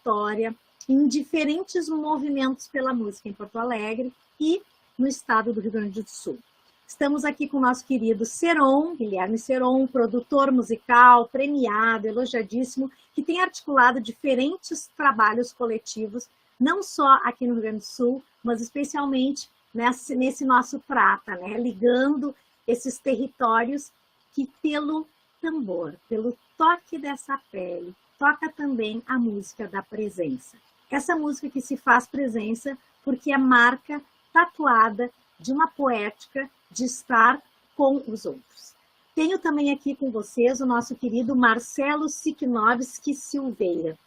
trajetória em diferentes movimentos pela música em Porto Alegre e no estado do Rio Grande do Sul. Estamos aqui com o nosso querido Seron, Guilherme Seron, produtor musical, premiado, elogiadíssimo, que tem articulado diferentes trabalhos coletivos, não só aqui no Rio Grande do Sul, mas especialmente nesse nosso prata, né? Ligando esses territórios que pelo tambor, pelo toque dessa pele, toca também a música da presença. Essa música que se faz presença porque é marca tatuada de uma poética de estar com os outros. Tenho também aqui com vocês o nosso querido Marcelo Siknovski Silveira,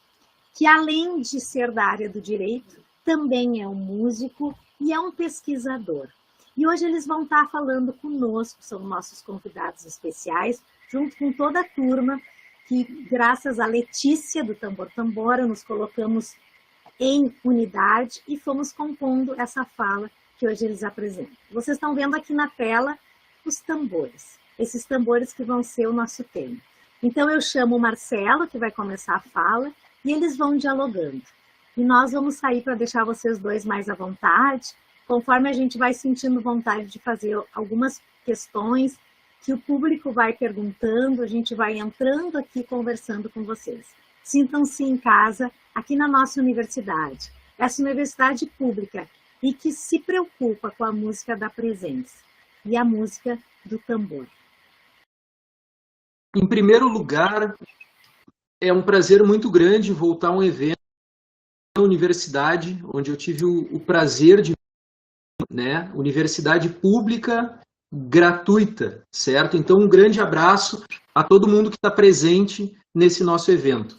que além de ser da área do direito, também é um músico e é um pesquisador. E hoje eles vão estar falando conosco, são nossos convidados especiais, junto com toda a turma, que graças a Letícia do Tambor Tambora, nos colocamos em unidade e fomos compondo essa fala que hoje eles apresentam. Vocês estão vendo aqui na tela os tambores, esses tambores que vão ser o nosso tema. Então eu chamo o Marcelo, que vai começar a fala, e eles vão dialogando. E nós vamos sair para deixar vocês dois mais à vontade, conforme a gente vai sentindo vontade de fazer algumas questões que o público vai perguntando, a gente vai entrando aqui conversando com vocês. Sintam-se em casa, aqui na nossa universidade. Essa universidade pública e que se preocupa com a música da presença e a música do tambor. Em primeiro lugar, é um prazer muito grande voltar a um evento na universidade, onde eu tive o prazer de, né, universidade pública gratuita, certo? Então, um grande abraço a todo mundo que está presente nesse nosso evento.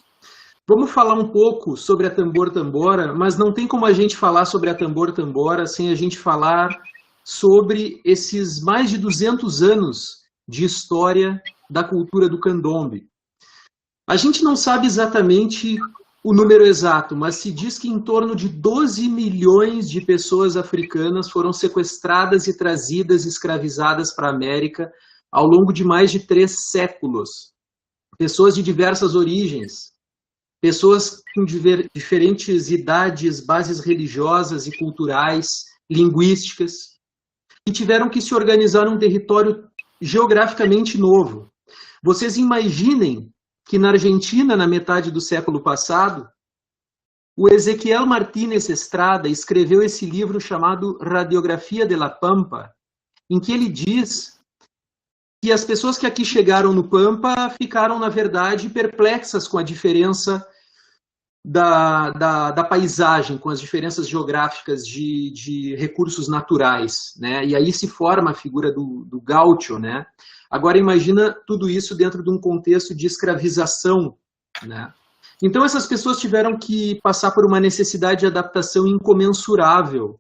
Vamos falar um pouco sobre a Tambor Tambora, mas não tem como a gente falar sobre a Tambor Tambora sem a gente falar sobre esses mais de 200 anos de história da cultura do candombe. A gente não sabe exatamente o número exato, mas se diz que em torno de 12 milhões de pessoas africanas foram sequestradas e trazidas, escravizadas para a América ao longo de mais de 3 séculos. Pessoas de diversas origens, pessoas com diferentes idades, bases religiosas e culturais, linguísticas, que tiveram que se organizar num território geograficamente novo. Vocês imaginem que na Argentina, na metade do século passado, o Ezequiel Martínez Estrada escreveu esse livro chamado Radiografia de la Pampa, em que ele diz que as pessoas que aqui chegaram no Pampa ficaram, na verdade, perplexas com a diferença da paisagem, com as diferenças geográficas de recursos naturais, né? E aí se forma a figura do gaúcho, né? Agora imagina tudo isso dentro de um contexto de escravização, né? Então essas pessoas tiveram que passar por uma necessidade de adaptação incomensurável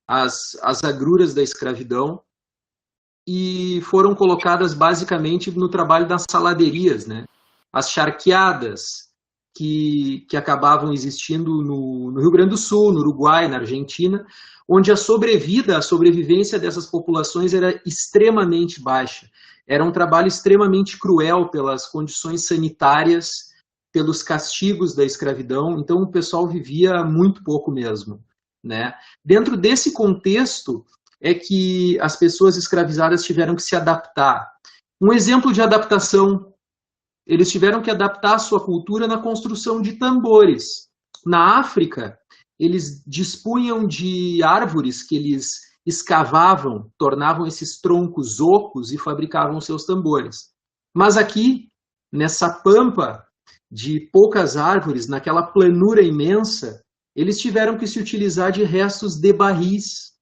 às agruras da escravidão e foram colocadas basicamente no trabalho das saladerias, né? As charqueadas que acabavam existindo no Rio Grande do Sul, no Uruguai, na Argentina, onde a sobrevivência dessas populações era extremamente baixa. Era um trabalho extremamente cruel pelas condições sanitárias, pelos castigos da escravidão, então o pessoal vivia muito pouco mesmo, né? Dentro desse contexto é que as pessoas escravizadas tiveram que se adaptar. Um exemplo de adaptação: eles tiveram que adaptar a sua cultura na construção de tambores. Na África, eles dispunham de árvores que eles escavavam, tornavam esses troncos ocos e fabricavam seus tambores. Mas aqui, nessa pampa de poucas árvores, naquela planura imensa, eles tiveram que se utilizar de restos de barris.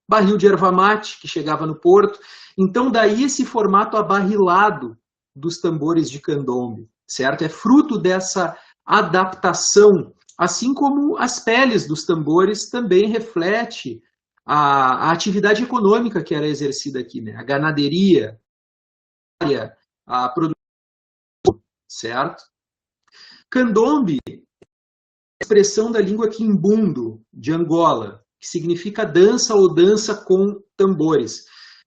Barril de erva mate, que chegava no porto. Então, daí esse formato abarrilado dos tambores de candombe, certo? É fruto dessa adaptação, assim como as peles dos tambores também reflete a atividade econômica que era exercida aqui, né? A ganaderia, a produção, certo? Candombe é a expressão da língua quimbundo, de Angola, que significa dança ou dança com tambores.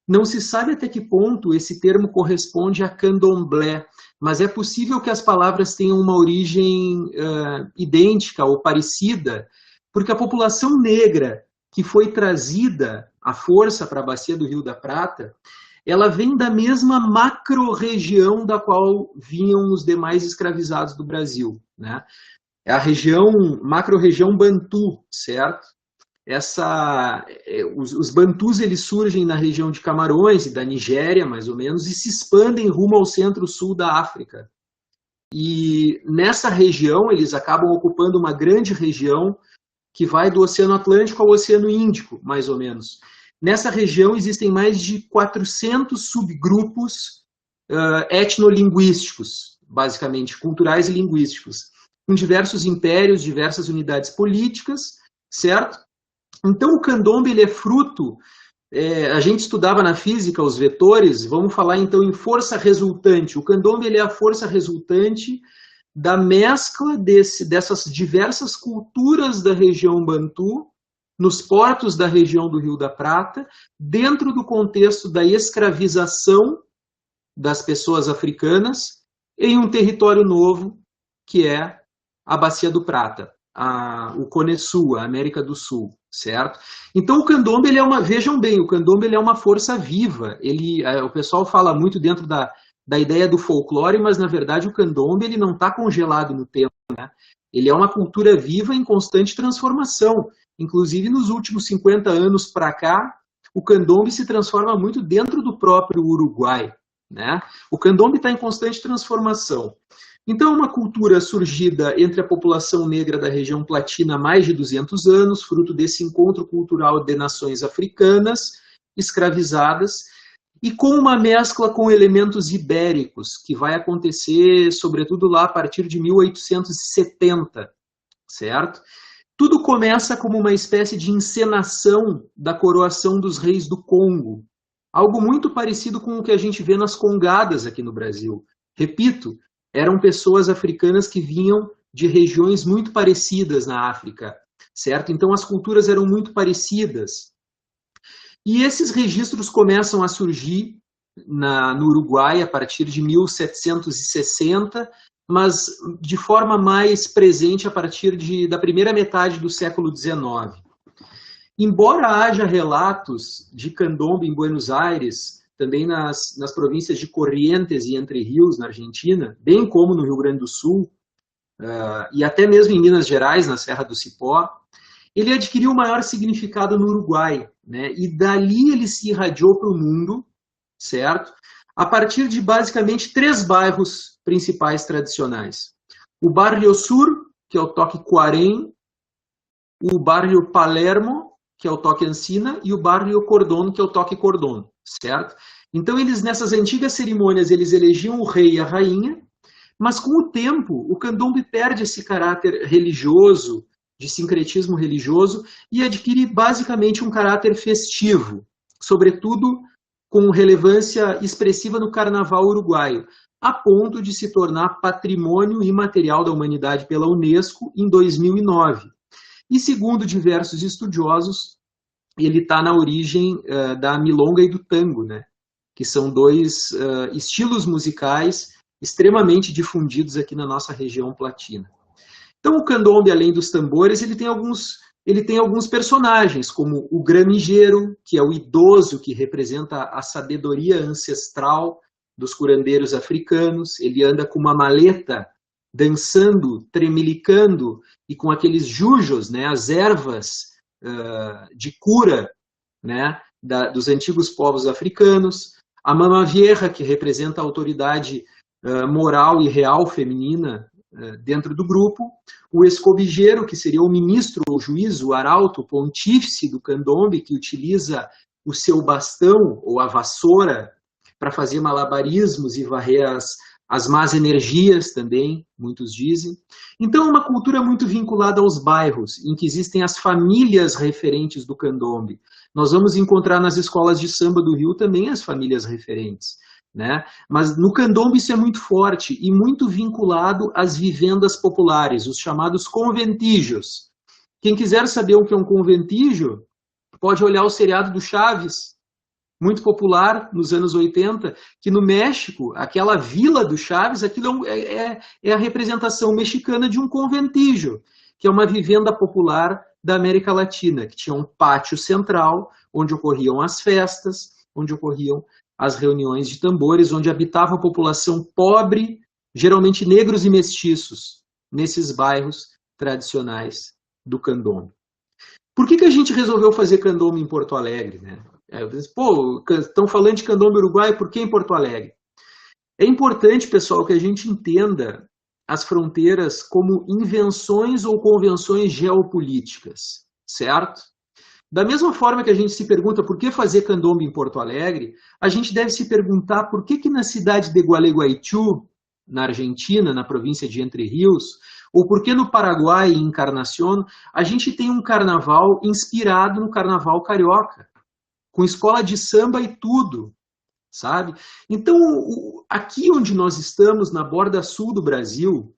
Não se sabe até que ponto esse termo corresponde a candomblé, mas é possível que as palavras tenham uma origem idêntica ou parecida, porque a população negra que foi trazida à força para a bacia do Rio da Prata, ela vem da mesma macro-região da qual vinham os demais escravizados do Brasil, né? É a macro-região Bantu, certo? Os Bantus eles surgem na região de Camarões e da Nigéria, mais ou menos, e se expandem rumo ao centro-sul da África. E nessa região eles acabam ocupando uma grande região que vai do Oceano Atlântico ao Oceano Índico, mais ou menos. Nessa região existem mais de 400 subgrupos etnolinguísticos, basicamente, culturais e linguísticos, com diversos impérios, diversas unidades políticas, certo? Então o candombe ele é fruto, a gente estudava na física os vetores, vamos falar então em força resultante. O candombe ele é a força resultante da mescla dessas diversas culturas da região Bantu, nos portos da região do Rio da Prata, dentro do contexto da escravização das pessoas africanas em um território novo, que é a Bacia do Prata, o Cone Sul, a América do Sul, certo? Então o candombe, vejam bem, o candombe ele é uma força viva, o pessoal fala muito dentro da ideia do folclore, mas na verdade o candombe ele não está congelado no tempo, né? Ele é uma cultura viva em constante transformação. Inclusive nos últimos 50 anos para cá, o candombe se transforma muito dentro do próprio Uruguai, né? O candombe está em constante transformação. Então é uma cultura surgida entre a população negra da região platina há mais de 200 anos, fruto desse encontro cultural de nações africanas escravizadas, e com uma mescla com elementos ibéricos, que vai acontecer, sobretudo, lá a partir de 1870, certo? Tudo começa como uma espécie de encenação da coroação dos reis do Congo, algo muito parecido com o que a gente vê nas congadas aqui no Brasil. Repito, eram pessoas africanas que vinham de regiões muito parecidas na África, certo? Então as culturas eram muito parecidas. E esses registros começam a surgir no Uruguai a partir de 1760, mas de forma mais presente a partir da primeira metade do século XIX. Embora haja relatos de candombe em Buenos Aires, também nas províncias de Corrientes e Entre Rios, na Argentina, bem como no Rio Grande do Sul, e até mesmo em Minas Gerais, na Serra do Cipó, ele adquiriu maior significado no Uruguai, né? E dali ele se irradiou para o mundo, certo? A partir de basicamente 3 bairros principais tradicionais. O Barrio Sur, que é o toque Cuarém, o Barrio Palermo, que é o toque Ancina, e o Barrio Cordón, que é o toque Cordón, certo? Então eles, nessas antigas cerimônias, eles elegiam o rei e a rainha, mas com o tempo o candombe perde esse caráter religioso, de sincretismo religioso, e adquire basicamente um caráter festivo, sobretudo com relevância expressiva no carnaval uruguaio, a ponto de se tornar patrimônio imaterial da humanidade pela Unesco em 2009. E segundo diversos estudiosos, ele está na origem da milonga e do tango, né? Que são 2 estilos musicais extremamente difundidos aqui na nossa região platina. Então o candombe, além dos tambores, ele tem alguns personagens, como o gramijeiro, que é o idoso que representa a sabedoria ancestral dos curandeiros africanos. Ele anda com uma maleta, dançando, tremelicando, e com aqueles jujos, né, as ervas de cura, né, dos antigos povos africanos. A mama vieja, que representa a autoridade moral e real feminina dentro do grupo. O escobijeiro, que seria o ministro, o juiz, o arauto, o pontífice do candombe, que utiliza o seu bastão ou a vassoura para fazer malabarismos e varrer as más energias também, muitos dizem. Então é uma cultura muito vinculada aos bairros, em que existem as famílias referentes do candombe. Nós vamos encontrar nas escolas de samba do Rio também as famílias referentes, né? Mas no candombe isso é muito forte e muito vinculado às vivendas populares, os chamados conventígios. Quem quiser saber o que é um conventígio, pode olhar o seriado do Chaves, muito popular nos anos 80, que no México, aquela vila do Chaves, aquilo é a representação mexicana de um conventillo, que é uma vivenda popular da América Latina, que tinha um pátio central, onde ocorriam as festas, onde ocorriam as reuniões de tambores, onde habitava a população pobre, geralmente negros e mestiços, nesses bairros tradicionais do candomblé. Por que a gente resolveu fazer candomblé em Porto Alegre, né? Pô, estão falando de candomblé uruguaio, por que em Porto Alegre? É importante, pessoal, que a gente entenda as fronteiras como invenções ou convenções geopolíticas, certo? Da mesma forma que a gente se pergunta por que fazer candomblé em Porto Alegre, a gente deve se perguntar por que na cidade de Gualeguaychú, na Argentina, na província de Entre Rios, ou por que no Paraguai, em Encarnación, a gente tem um carnaval inspirado no carnaval carioca, com escola de samba e tudo, sabe? Então, aqui onde nós estamos, na borda sul do Brasil,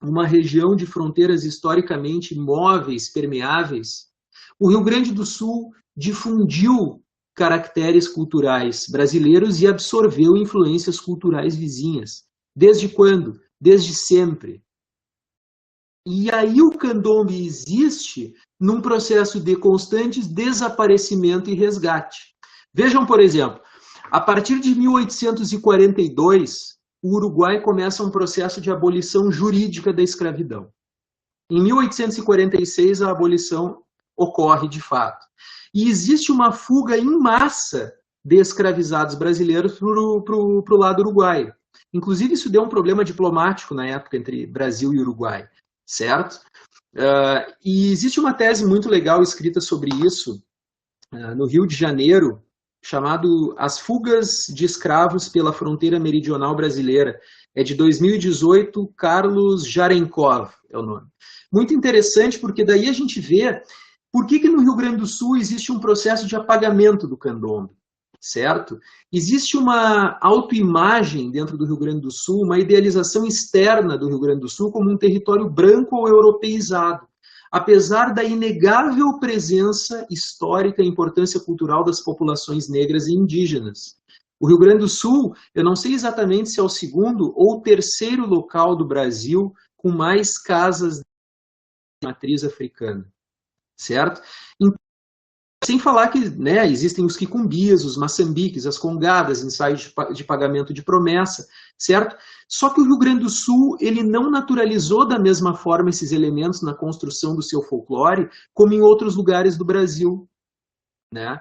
uma região de fronteiras historicamente móveis, permeáveis, o Rio Grande do Sul difundiu caracteres culturais brasileiros e absorveu influências culturais vizinhas. Desde quando? Desde sempre. E aí o candomblé existe num processo de constante desaparecimento e resgate. Vejam, por exemplo, a partir de 1842, o Uruguai começa um processo de abolição jurídica da escravidão. Em 1846, a abolição ocorre de fato. E existe uma fuga em massa de escravizados brasileiros para o lado uruguaio. Inclusive, isso deu um problema diplomático na época entre Brasil e Uruguai, certo? E existe uma tese muito legal escrita sobre isso no Rio de Janeiro, chamado As Fugas de Escravos pela Fronteira Meridional Brasileira. É de 2018, Carlos Jarenkov é o nome. Muito interessante, porque daí a gente vê por que no Rio Grande do Sul existe um processo de apagamento do candomblé, certo? Existe uma autoimagem dentro do Rio Grande do Sul, uma idealização externa do Rio Grande do Sul como um território branco ou europeizado, apesar da inegável presença histórica e importância cultural das populações negras e indígenas. O Rio Grande do Sul, eu não sei exatamente se é o segundo ou o terceiro local do Brasil com mais casas de matriz africana, certo? Sem falar que, né, existem os quicumbis, os maçambiques, as congadas, ensaios de pagamento de promessa, certo? Só que o Rio Grande do Sul, ele não naturalizou da mesma forma esses elementos na construção do seu folclore, como em outros lugares do Brasil, né?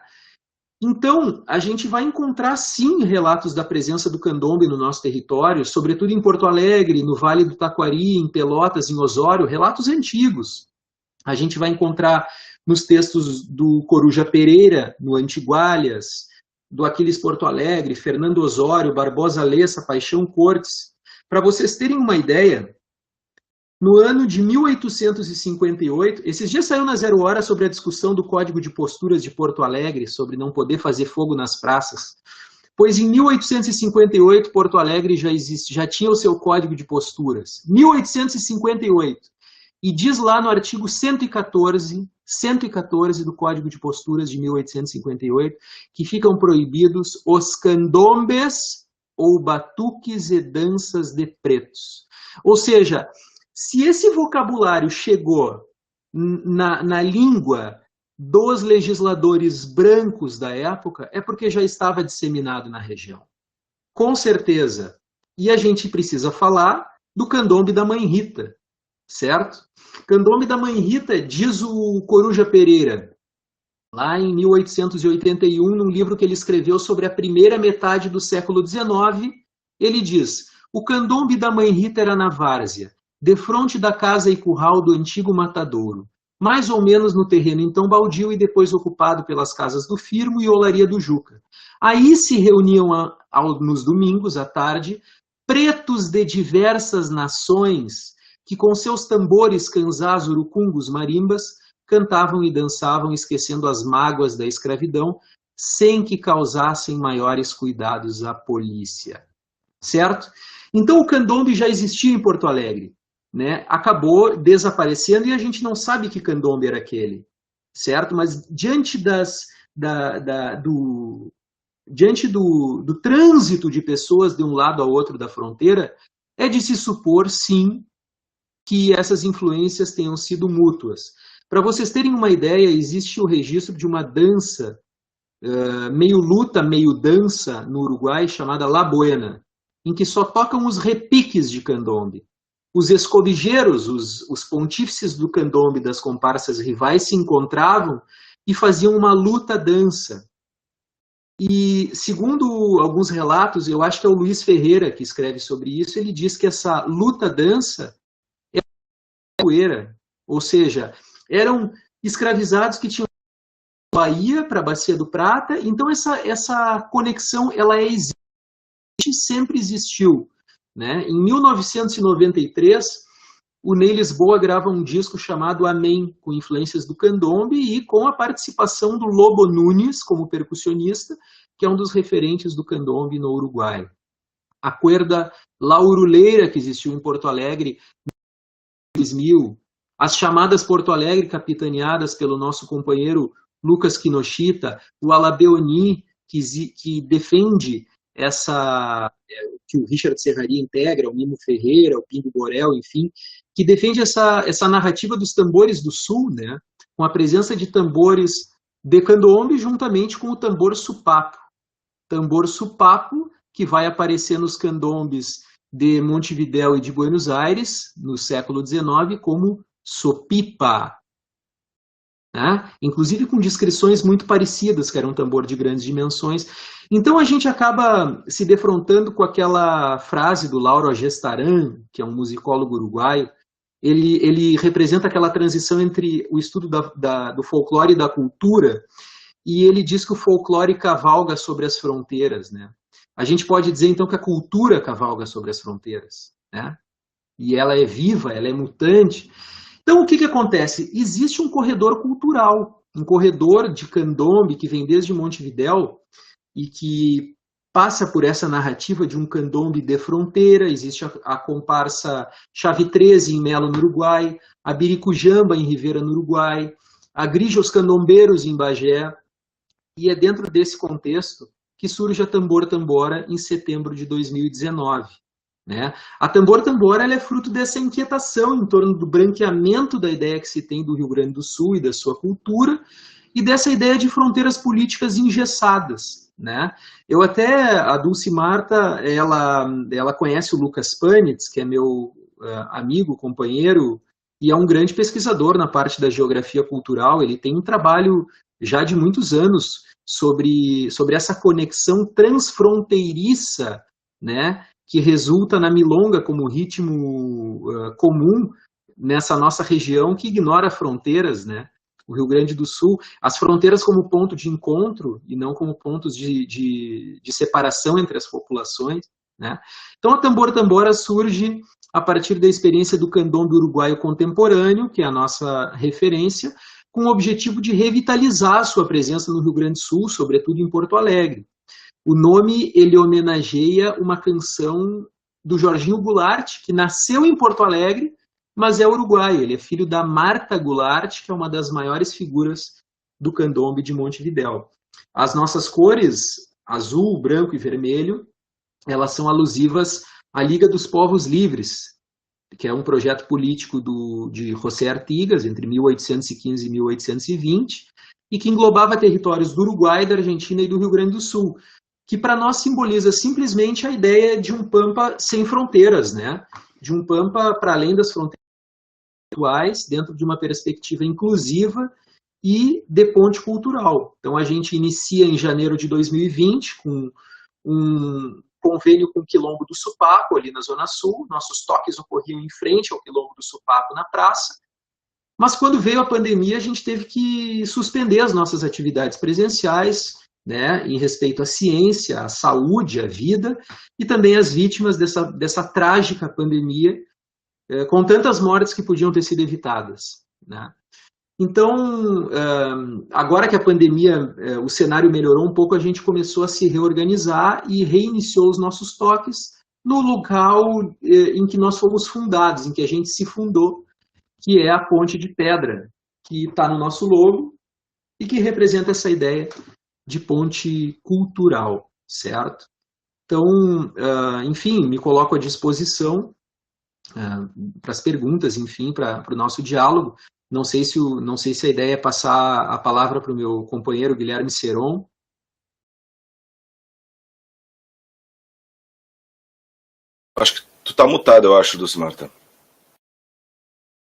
Então, a gente vai encontrar, sim, relatos da presença do candomblé no nosso território, sobretudo em Porto Alegre, no Vale do Taquari, em Pelotas, em Osório, relatos antigos. A gente vai encontrar nos textos do Coruja Pereira, no Antigualhas, do Aquiles Porto Alegre, Fernando Osório, Barbosa Lessa, Paixão Cortes. Para vocês terem uma ideia, no ano de 1858, esses dias saiu na Zero Hora sobre a discussão do Código de Posturas de Porto Alegre, sobre não poder fazer fogo nas praças. Pois em 1858, Porto Alegre já tinha o seu Código de Posturas. 1858. E diz lá no artigo 114 do Código de Posturas de 1858, que ficam proibidos os candombes ou batuques e danças de pretos. Ou seja, se esse vocabulário chegou na língua dos legisladores brancos da época, é porque já estava disseminado na região. Com certeza. E a gente precisa falar do candombe da Mãe Rita, certo? Candombe da Mãe Rita, diz o Coruja Pereira, lá em 1881, num livro que ele escreveu sobre a primeira metade do século XIX, ele diz: o candombe da Mãe Rita era na várzea, defronte da casa e curral do antigo matadouro, mais ou menos no terreno então baldio e depois ocupado pelas casas do Firmo e Olaria do Juca. Aí se reuniam nos domingos, à tarde, pretos de diversas nações, que com seus tambores, canzás, urucungos, marimbas, cantavam e dançavam, esquecendo as mágoas da escravidão, sem que causassem maiores cuidados à polícia. Certo? Então o candombe já existia em Porto Alegre, né? Acabou desaparecendo e a gente não sabe que candombe era aquele, certo? Mas diante diante do trânsito de pessoas de um lado ao outro da fronteira, é de se supor, sim, que essas influências tenham sido mútuas. Para vocês terem uma ideia, existe o registro de uma dança, meio luta, meio dança, no Uruguai, chamada La Buena, em que só tocam os repiques de candombe. Os escovigeiros, os pontífices do candombe das comparsas rivais se encontravam e faziam uma luta-dança. E, segundo alguns relatos, eu acho que é o Luiz Ferreira que escreve sobre isso, ele diz que essa luta-dança é capoeira, ou seja, eram escravizados que tinham Bahia para a Bacia do Prata, então essa conexão ela existe, sempre existiu. Né? Em 1993, o Ney Lisboa grava um disco chamado Amém, com influências do candombe e com a participação do Lobo Nunes como percussionista, que é um dos referentes do candombe no Uruguai. A cuerda lauruleira que existiu em Porto Alegre em 2000, as chamadas Porto Alegre capitaneadas pelo nosso companheiro Lucas Kinoshita, o Alabeoni, que defende que o Richard Serraria integra, o Mimo Ferreira, o Pingo Borel, enfim, que defende essa narrativa dos tambores do Sul, né, com a presença de tambores de candombe juntamente com o tambor supapo. Tambor supapo que vai aparecer nos candombes de Montevidéu e de Buenos Aires, no século XIX, como sopipa. Né? Inclusive com descrições muito parecidas, que era um tambor de grandes dimensões. Então a gente acaba se defrontando com aquela frase do Lauro Agestaran, que é um musicólogo uruguaio. Ele representa aquela transição entre o estudo do folclore e da cultura, e ele diz que o folclore cavalga sobre as fronteiras. Né? A gente pode dizer então que a cultura cavalga sobre as fronteiras, né? E ela é viva, ela é mutante. Então, o que acontece? Existe um corredor cultural, um corredor de candombe que vem desde Montevidéu e que passa por essa narrativa de um candombe de fronteira. Existe a comparsa Chave 13 em Melo, no Uruguai, a Biricujamba em Rivera, no Uruguai, a Grija os Candombeiros em Bagé, e é dentro desse contexto que surge a Tambor Tambora em setembro de 2019. Né? A Tambor Tambora ela é fruto dessa inquietação em torno do branqueamento da ideia que se tem do Rio Grande do Sul e da sua cultura, e dessa ideia de fronteiras políticas engessadas. Né? A Dulce Marta, ela conhece o Lucas Panitz, que é meu amigo, companheiro, e é um grande pesquisador na parte da geografia cultural. Ele tem um trabalho já de muitos anos sobre essa conexão transfronteiriça, né, que resulta na milonga como ritmo comum nessa nossa região que ignora fronteiras, né? O Rio Grande do Sul, as fronteiras como ponto de encontro e não como pontos de separação entre as populações, né? Então a Tambor Tambora surge a partir da experiência do candombe uruguaio contemporâneo, que é a nossa referência, com o objetivo de revitalizar a sua presença no Rio Grande do Sul, sobretudo em Porto Alegre. O nome, ele homenageia uma canção do Jorginho Goulart, que nasceu em Porto Alegre, mas é uruguaio. Ele é filho da Marta Goulart, que é uma das maiores figuras do candombe de Montevidéu. As nossas cores, azul, branco e vermelho, elas são alusivas à Liga dos Povos Livres, que é um projeto político de José Artigas, entre 1815 e 1820, e que englobava territórios do Uruguai, da Argentina e do Rio Grande do Sul, que para nós simboliza simplesmente a ideia de um Pampa sem fronteiras, né? De um Pampa para além das fronteiras atuais, dentro de uma perspectiva inclusiva e de ponte cultural. Então a gente inicia em janeiro de 2020 com um convênio com o Quilombo do Supapo, ali na Zona Sul. Nossos toques ocorriam em frente ao Quilombo do Supapo, na praça. Mas quando veio a pandemia, a gente teve que suspender as nossas atividades presenciais, né, em respeito à ciência, à saúde, à vida, e também às vítimas dessa trágica pandemia, com tantas mortes que podiam ter sido evitadas. Né? Então, agora que a pandemia, o cenário melhorou um pouco, a gente começou a se reorganizar e reiniciou os nossos toques no local em que nós fomos fundados, em que a gente se fundou, que é a Ponte de Pedra, que está no nosso logo e que representa essa ideia de ponte cultural, certo? Então, enfim, me coloco à disposição para as perguntas, enfim, para o nosso diálogo. Não sei se a ideia é passar a palavra para o meu companheiro Guilherme Seron. Acho que tu tá mutado, eu acho, Dulce Marta.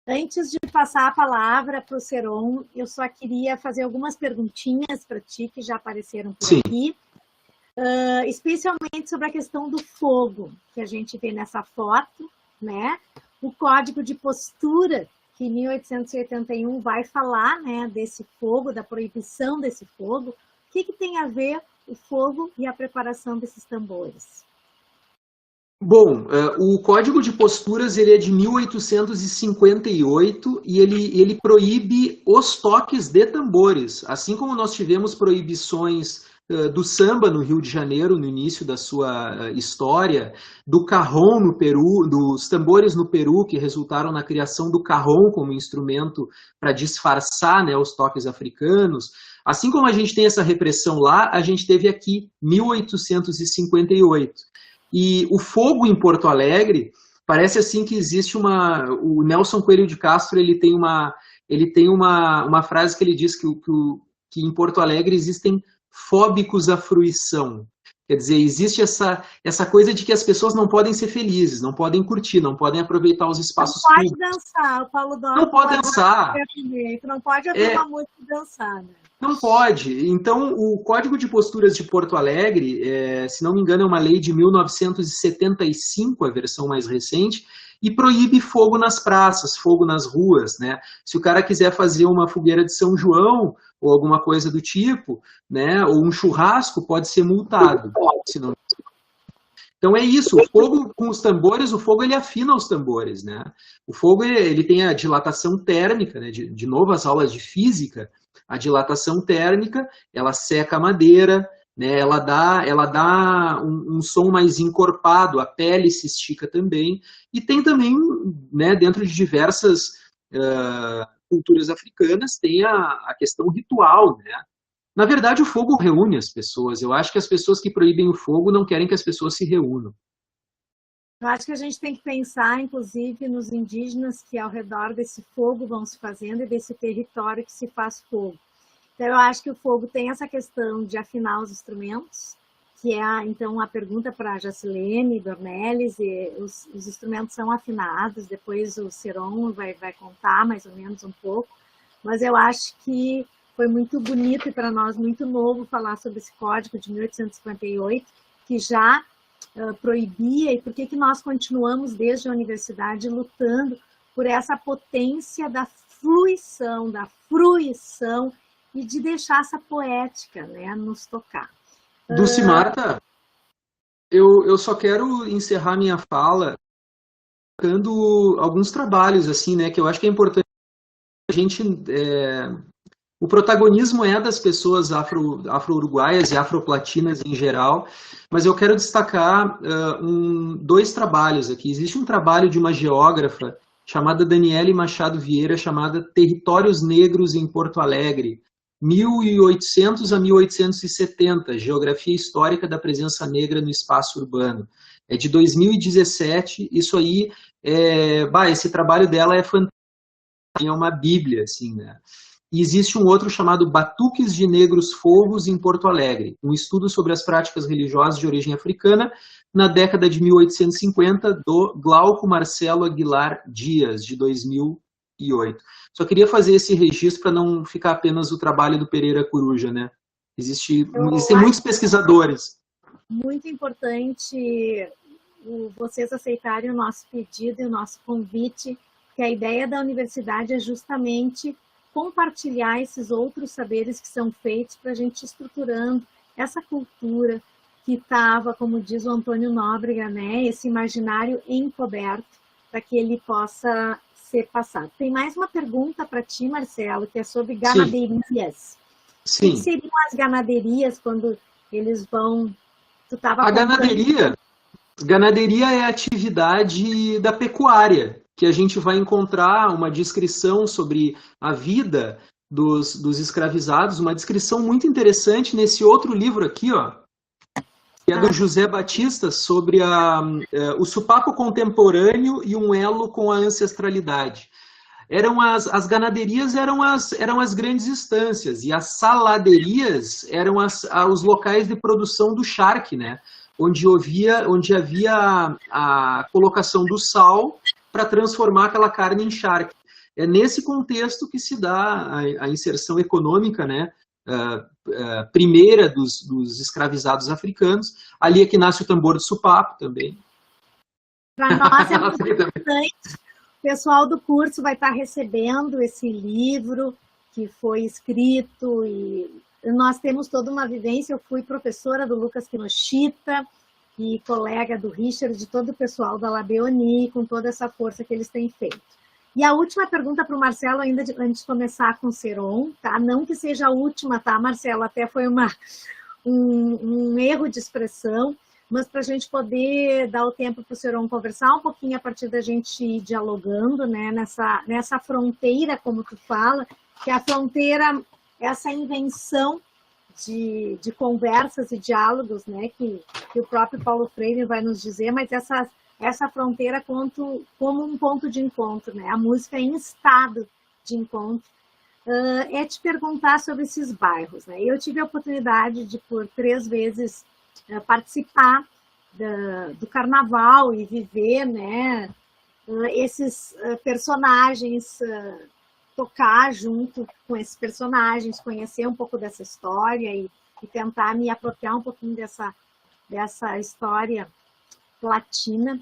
Antes de passar a palavra para o Seron, eu só queria fazer algumas perguntinhas para ti, que já apareceram por Sim. aqui, especialmente sobre a questão do fogo, que a gente vê nessa foto, né? O Código de Postura, que em 1881 vai falar, né, desse fogo, da proibição desse fogo. O que tem a ver o fogo e a preparação desses tambores? Bom, o Código de Posturas ele é de 1858 e ele proíbe os toques de tambores, assim como nós tivemos proibições do samba no Rio de Janeiro, no início da sua história, do cajón no Peru, dos tambores no Peru, que resultaram na criação do cajón como instrumento para disfarçar, né, os toques africanos. Assim como a gente tem essa repressão lá, a gente teve aqui 1858. E o fogo em Porto Alegre, parece assim que existe o Nelson Coelho de Castro, ele tem uma frase que ele diz que em Porto Alegre existem fóbicos à fruição. Quer dizer, existe essa coisa de que as pessoas não podem ser felizes, não podem curtir, não podem aproveitar os espaços públicos. Não pode dançar, o Paulo Dória. Não pode dançar. Não pode ouvir uma música e dançar, né? Não pode. Então, o Código de Posturas de Porto Alegre, se não me engano, é uma lei de 1975, a versão mais recente, e proíbe fogo nas praças, fogo nas ruas, né? Se o cara quiser fazer uma fogueira de São João, ou alguma coisa do tipo, né? Ou um churrasco, pode ser multado. Então é isso, o fogo com os tambores, o fogo ele afina os tambores, né? O fogo ele tem a dilatação térmica, né? De novo as aulas de física, a dilatação térmica, ela seca a madeira, né? Ela dá um som mais encorpado, a pele se estica também, e tem também, né, dentro de diversas culturas africanas, tem a questão ritual, né? Na verdade, o fogo reúne as pessoas. Eu acho que as pessoas que proíbem o fogo não querem que as pessoas se reúnam. Eu acho que a gente tem que pensar, inclusive, nos indígenas que ao redor desse fogo vão se fazendo e desse território que se faz fogo. Então, eu acho que o fogo tem essa questão de afinar os instrumentos, que é, então, a pergunta para a Jacilene Dornelles, e os instrumentos são afinados, depois o Seron vai contar mais ou menos um pouco, mas eu acho que foi muito bonito e para nós muito novo falar sobre esse código de 1858, que já proibia, e por que nós continuamos desde a universidade lutando por essa potência da fruição e de deixar essa poética, né, nos tocar. Dulce Marta, eu só quero encerrar minha fala colocando alguns trabalhos, assim, né, que eu acho que é importante a gente... O protagonismo é das pessoas afro-uruguaias e afroplatinas em geral, mas eu quero destacar dois trabalhos aqui. Existe um trabalho de uma geógrafa chamada Daniele Machado Vieira, chamada Territórios Negros em Porto Alegre, 1800 a 1870, Geografia Histórica da Presença Negra no Espaço Urbano. É de 2017, isso aí, esse trabalho dela é fantástico, é uma bíblia, assim, né? E existe um outro chamado Batuques de Negros Fogos em Porto Alegre, um estudo sobre as práticas religiosas de origem africana na década de 1850, do Glauco Marcelo Aguilar Dias, de 2008. Só queria fazer esse registro para não ficar apenas o trabalho do Pereira Coruja, né? Existem muitos pesquisadores. Muito importante vocês aceitarem o nosso pedido e o nosso convite, que a ideia da universidade é justamente compartilhar esses outros saberes que são feitos para a gente ir estruturando essa cultura que estava, como diz o Antônio Nóbrega, né, esse imaginário encoberto, para que ele possa ser passado. Tem mais uma pergunta para ti, Marcelo, que é sobre ganaderias. Sim. O que seriam as ganaderias quando eles vão... A ganaderia é a atividade da pecuária, que a gente vai encontrar uma descrição sobre a vida dos escravizados, uma descrição muito interessante nesse outro livro aqui, ó, que é do José Batista, sobre o sopapo contemporâneo e um elo com a ancestralidade. As ganaderias eram as grandes estâncias, e as saladerias eram os locais de produção do charque, né? Onde havia a colocação do sal para transformar aquela carne em charque. É nesse contexto que se dá a inserção econômica, né, primeira dos escravizados africanos. Ali é que nasce o tambor do sopapo também. Para nós é muito importante. O pessoal do curso vai estar recebendo esse livro que foi escrito, e nós temos toda uma vivência. Eu fui professora do Lucas Kinoshita e colega do Richard, de todo o pessoal da Labeoni, com toda essa força que eles têm feito. E a última pergunta para o Marcelo, ainda antes de começar com o Seron, tá? Não que seja a última, tá, Marcelo? Até foi um erro de expressão, mas para a gente poder dar o tempo para o Seron conversar um pouquinho a partir da gente ir dialogando, né? Nessa fronteira, como tu fala, que a fronteira, essa invenção de conversas e diálogos, né? Que o próprio Paulo Freire vai nos dizer, mas essa fronteira como um ponto de encontro, né? A música em estado de encontro. É te perguntar sobre esses bairros, né? Eu tive a oportunidade de, por 3 vezes, participar do carnaval e viver, né, esses personagens, tocar junto com esses personagens, conhecer um pouco dessa história e tentar me apropriar um pouquinho dessa história latina.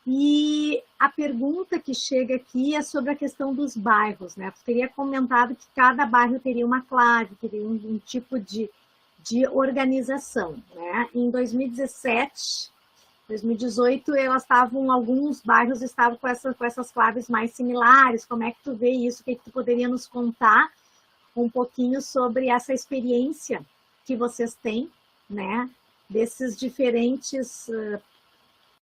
E a pergunta que chega aqui é sobre a questão dos bairros, né? Tu teria comentado que cada bairro teria uma clave, teria um tipo de organização, né? Em 2017, 2018, alguns bairros estavam com essas claves mais similares. Como é que tu vê isso? O que tu poderia nos contar um pouquinho sobre essa experiência que vocês têm, né? Desses diferentes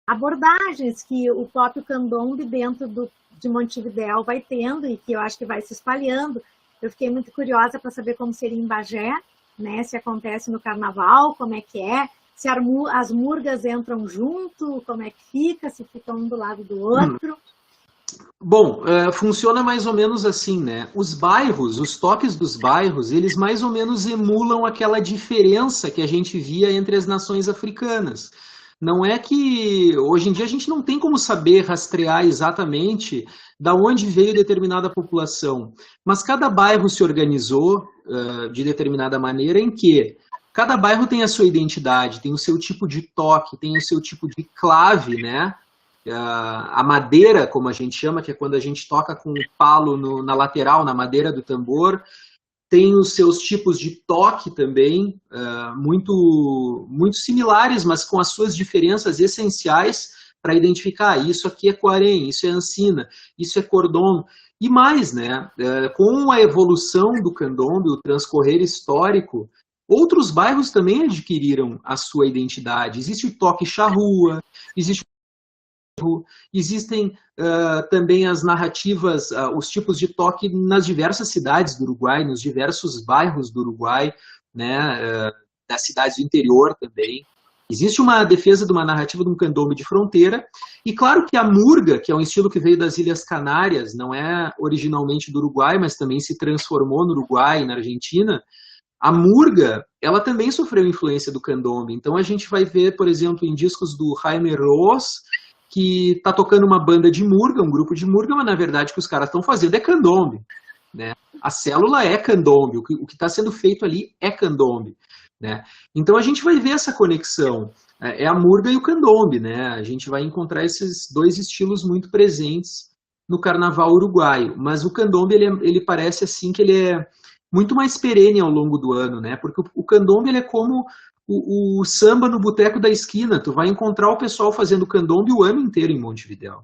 abordagens que o próprio candomblé dentro de Montevidéu vai tendo e que eu acho que vai se espalhando. Eu fiquei muito curiosa para saber como seria em Bagé, né? Se acontece no carnaval, como é que é, se as murgas entram junto, como é que fica, se ficam um do lado do outro. Bom, funciona mais ou menos assim, né? Os bairros, os toques dos bairros, eles mais ou menos emulam aquela diferença que a gente via entre as nações africanas. Não é que hoje em dia a gente não tem como saber rastrear exatamente da onde veio determinada população, mas cada bairro se organizou de determinada maneira em que cada bairro tem a sua identidade, tem o seu tipo de toque, tem o seu tipo de clave, né? A madeira, como a gente chama, que é quando a gente toca com o palo na lateral, na madeira do tambor, tem os seus tipos de toque também, muito similares, mas com as suas diferenças essenciais para identificar, isso aqui é Quarém, isso é Ancina, isso é Cordon. E mais, né, com a evolução do candomblé, o transcorrer histórico, outros bairros também adquiriram a sua identidade. Existe o toque charrua, existem também as narrativas, os tipos de toque nas diversas cidades do Uruguai, nos diversos bairros do Uruguai, né, das cidades do interior também. Existe uma defesa de uma narrativa de um candomblé de fronteira, e claro que a murga, que é um estilo que veio das Ilhas Canárias, não é originalmente do Uruguai, mas também se transformou no Uruguai e na Argentina, a murga, ela também sofreu influência do candomblé. Então a gente vai ver, por exemplo, em discos do Jaime Roos, que está tocando uma banda de murga, um grupo de murga, mas na verdade o que os caras estão fazendo é candomblé, né? A célula é candomblé, o que está sendo feito ali é candomblé, né? Então a gente vai ver essa conexão, é a murga e o candomblé, né? A gente vai encontrar esses dois estilos muito presentes no carnaval uruguaio, mas o candomblé ele parece assim que ele é muito mais perene ao longo do ano, né? Porque o candomblé ele é como o samba no boteco da esquina. Tu vai encontrar o pessoal fazendo candomblé o ano inteiro em Montevidéu.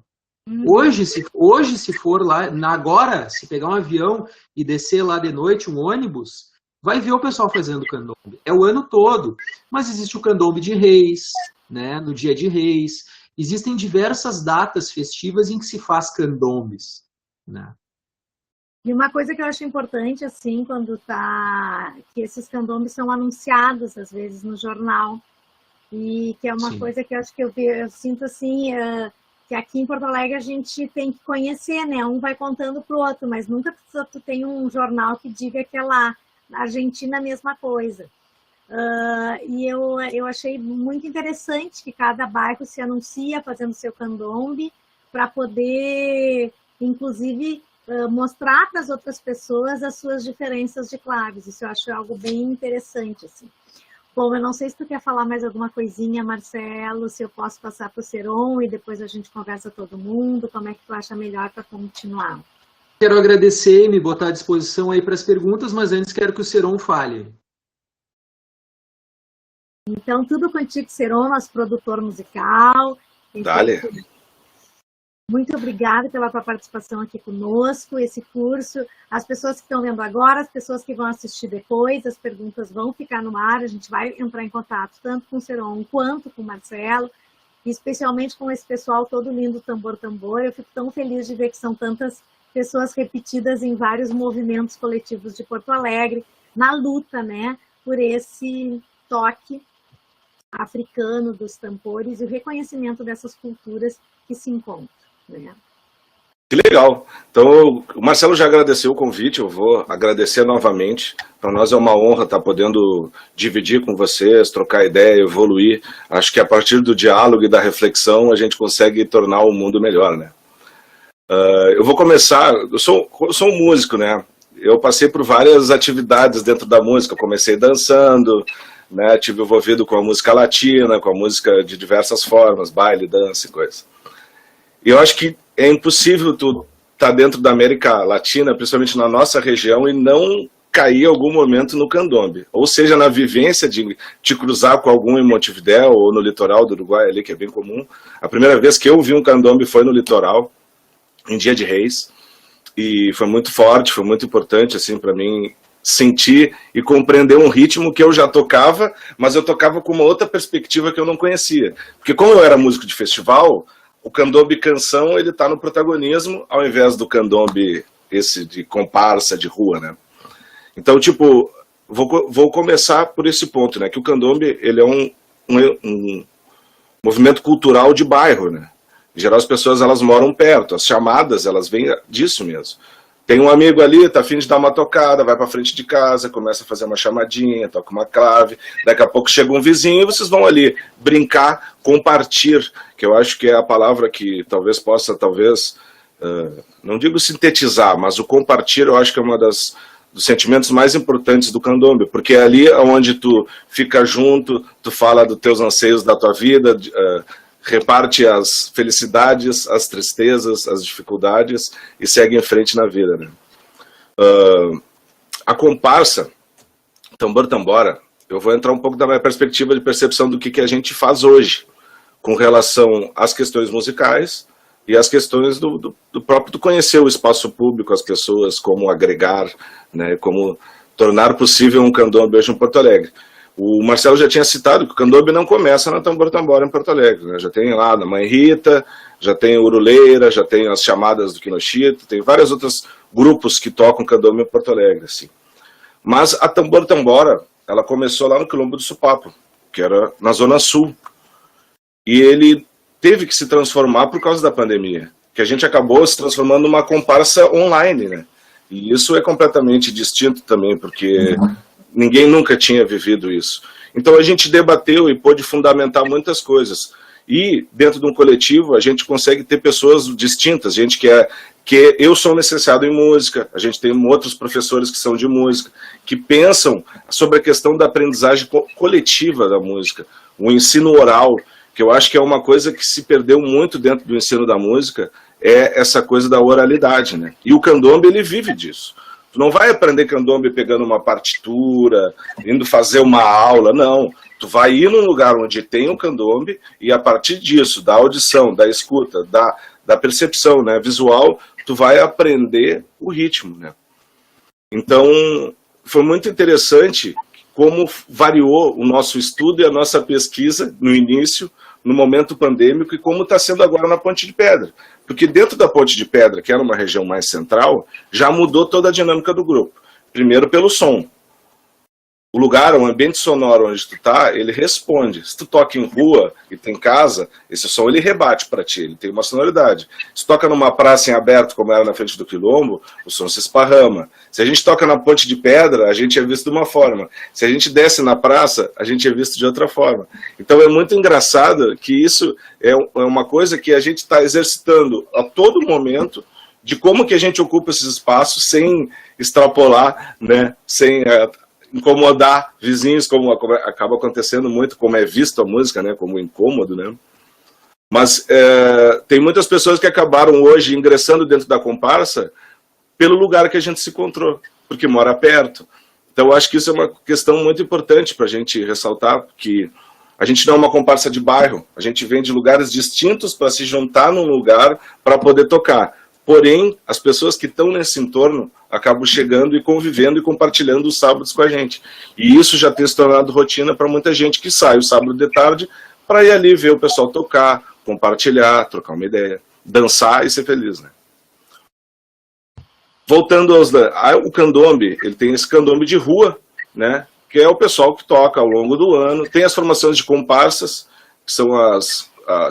Hoje, se for lá, agora, se pegar um avião e descer lá de noite, um ônibus, vai ver o pessoal fazendo candomblé. É o ano todo. Mas existe o candomblé de Reis, né? No dia de Reis. Existem diversas datas festivas em que se faz candombés, né? E uma coisa que eu acho importante, assim, que esses candombes são anunciados, às vezes, no jornal, e que é uma coisa que eu acho que eu sinto, assim, que aqui em Porto Alegre a gente tem que conhecer, né? Um vai contando pro outro, mas nunca tu tem um jornal que diga que é lá. Na Argentina, a mesma coisa. E eu achei muito interessante que cada bairro se anuncia fazendo seu candombe para poder, inclusive, mostrar para as outras pessoas as suas diferenças de claves. Isso eu acho algo bem interessante, assim. Bom, eu não sei se tu quer falar mais alguma coisinha, Marcelo, se eu posso passar para o Seron e depois a gente conversa todo mundo, como é que tu acha melhor para continuar? Quero agradecer e me botar à disposição aí para as perguntas, mas antes quero que o Seron fale. Então, tudo contigo, Seron, nosso produtor musical. Dale. Muito obrigada pela tua participação aqui conosco, esse curso. As pessoas que estão vendo agora, as pessoas que vão assistir depois, as perguntas vão ficar no ar, a gente vai entrar em contato tanto com o Seron quanto com o Marcelo, e especialmente com esse pessoal todo lindo Tambor Tambor. Eu fico tão feliz de ver que são tantas pessoas repetidas em vários movimentos coletivos de Porto Alegre, na luta, né, por esse toque africano dos tambores e o reconhecimento dessas culturas que se encontram. Que legal. Então, o Marcelo já agradeceu o convite, eu vou agradecer novamente. Para nós é uma honra estar podendo dividir com vocês, trocar ideia, evoluir. Acho que a partir do diálogo e da reflexão a gente consegue tornar o mundo melhor, né? Eu vou começar, eu sou um músico, né? Eu passei por várias atividades dentro da música, eu comecei dançando, né? Tive envolvido com a música latina, com a música de diversas formas, baile, dança e coisa. E eu acho que é impossível tu estar dentro da América Latina, principalmente na nossa região, e não cair em algum momento no candombe. Ou seja, na vivência de te cruzar com algum em Montevidéu ou no litoral do Uruguai, ali, que é bem comum. A primeira vez que eu vi um candombe foi no litoral, em Dia de Reis, e foi muito forte, foi muito importante assim, para mim sentir e compreender um ritmo que eu já tocava, mas eu tocava com uma outra perspectiva que eu não conhecia. Porque como eu era músico de festival, o candombe canção, ele tá no protagonismo, ao invés do candombe esse de comparsa, de rua, né? Então, tipo, vou começar por esse ponto, né? Que o candombe, ele é um movimento cultural de bairro, né? Em geral, as pessoas, elas moram perto, as chamadas, elas vêm disso mesmo. Tem um amigo ali, tá a fim de dar uma tocada, vai pra frente de casa, começa a fazer uma chamadinha, toca uma clave, daqui a pouco chega um vizinho e vocês vão ali brincar, compartilhar, que eu acho que é a palavra que talvez possa, não digo sintetizar, mas o compartilhar eu acho que é uma dos sentimentos mais importantes do candombe, porque é ali onde tu fica junto, tu fala dos teus anseios da tua vida, reparte as felicidades, as tristezas, as dificuldades e segue em frente na vida, né? A comparsa, tambor tambora, eu vou entrar um pouco da minha perspectiva de percepção do que a gente faz hoje com relação às questões musicais e às questões do próprio conhecer o espaço público, as pessoas, como agregar, né, como tornar possível um candombe hoje em Porto Alegre. O Marcelo já tinha citado que o candombe não começa na Tambor Tambora em Porto Alegre, né? Já tem lá na Mãe Rita, já tem Uruleira, já tem as chamadas do Quinochito, tem vários outros grupos que tocam candombe em Porto Alegre, assim. Mas a Tambor Tambora, ela começou lá no Quilombo do Supapo, que era na Zona Sul. E ele teve que se transformar por causa da pandemia, que a gente acabou se transformando numa comparsa online, né? E isso é completamente distinto também, porque ninguém nunca tinha vivido isso. Então a gente debateu e pôde fundamentar muitas coisas. E dentro de um coletivo a gente consegue ter pessoas distintas, gente que eu sou licenciado em música, a gente tem outros professores que são de música, que pensam sobre a questão da aprendizagem coletiva da música, o ensino oral, que eu acho que é uma coisa que se perdeu muito dentro do ensino da música, é essa coisa da oralidade, né? E o candombe, ele vive disso. Tu não vai aprender candombe pegando uma partitura, indo fazer uma aula, não. Tu vai ir num lugar onde tem o candombe e a partir disso, da audição, da escuta, da percepção, né, visual, tu vai aprender o ritmo, né? Então, foi muito interessante como variou o nosso estudo e a nossa pesquisa no início no momento pandêmico e como está sendo agora na Ponte de Pedra. Porque dentro da Ponte de Pedra, que era uma região mais central, já mudou toda a dinâmica do grupo. Primeiro pelo som. O lugar, o ambiente sonoro onde tu tá, ele responde. Se tu toca em rua e tem casa, esse som ele rebate para ti, ele tem uma sonoridade. Se toca numa praça em aberto, como era na frente do Quilombo, o som se esparrama. Se a gente toca na Ponte de Pedra, a gente é visto de uma forma. Se a gente desce na praça, a gente é visto de outra forma. Então é muito engraçado que isso é uma coisa que a gente está exercitando a todo momento, de como que a gente ocupa esses espaços sem extrapolar, né, sem incomodar vizinhos, como acaba acontecendo muito, como é visto a música, né, como incômodo, né? Mas tem muitas pessoas que acabaram hoje ingressando dentro da comparsa pelo lugar que a gente se encontrou, porque mora perto. Então, eu acho que isso é uma questão muito importante para a gente ressaltar, que a gente não é uma comparsa de bairro, a gente vem de lugares distintos para se juntar num lugar para poder tocar. Porém, as pessoas que estão nesse entorno acabam chegando e convivendo e compartilhando os sábados com a gente. E isso já tem se tornado rotina para muita gente que sai o sábado de tarde para ir ali ver o pessoal tocar, compartilhar, trocar uma ideia, dançar e ser feliz, né? Voltando o candombe, ele tem esse candombe de rua, né? Que é o pessoal que toca ao longo do ano. Tem as formações de comparsas, que são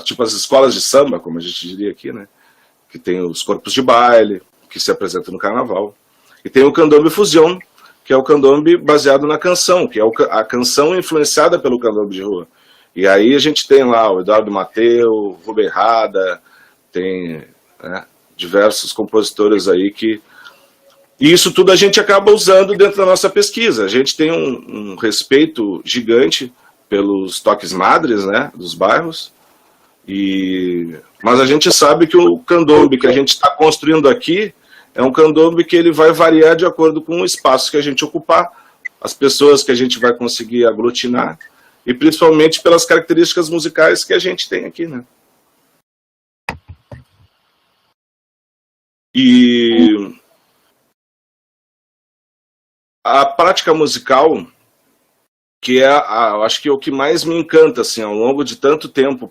tipo as escolas de samba, como a gente diria aqui, né? Que tem os corpos de baile, que se apresentam no carnaval. E tem o candombe fusion, que é o candombe baseado na canção, que é a canção influenciada pelo candombe de rua. E aí a gente tem lá o Eduardo Mateu, Rubem Rada, tem diversos compositores aí que... E isso tudo a gente acaba usando dentro da nossa pesquisa. A gente tem um respeito gigante pelos toques madres, né, dos bairros, mas a gente sabe que o candombe que a gente está construindo aqui é um candombe que ele vai variar de acordo com o espaço que a gente ocupar, as pessoas que a gente vai conseguir aglutinar, e principalmente pelas características musicais que a gente tem aqui, né? E a prática musical, que é, acho que é o que mais me encanta, assim, ao longo de tanto tempo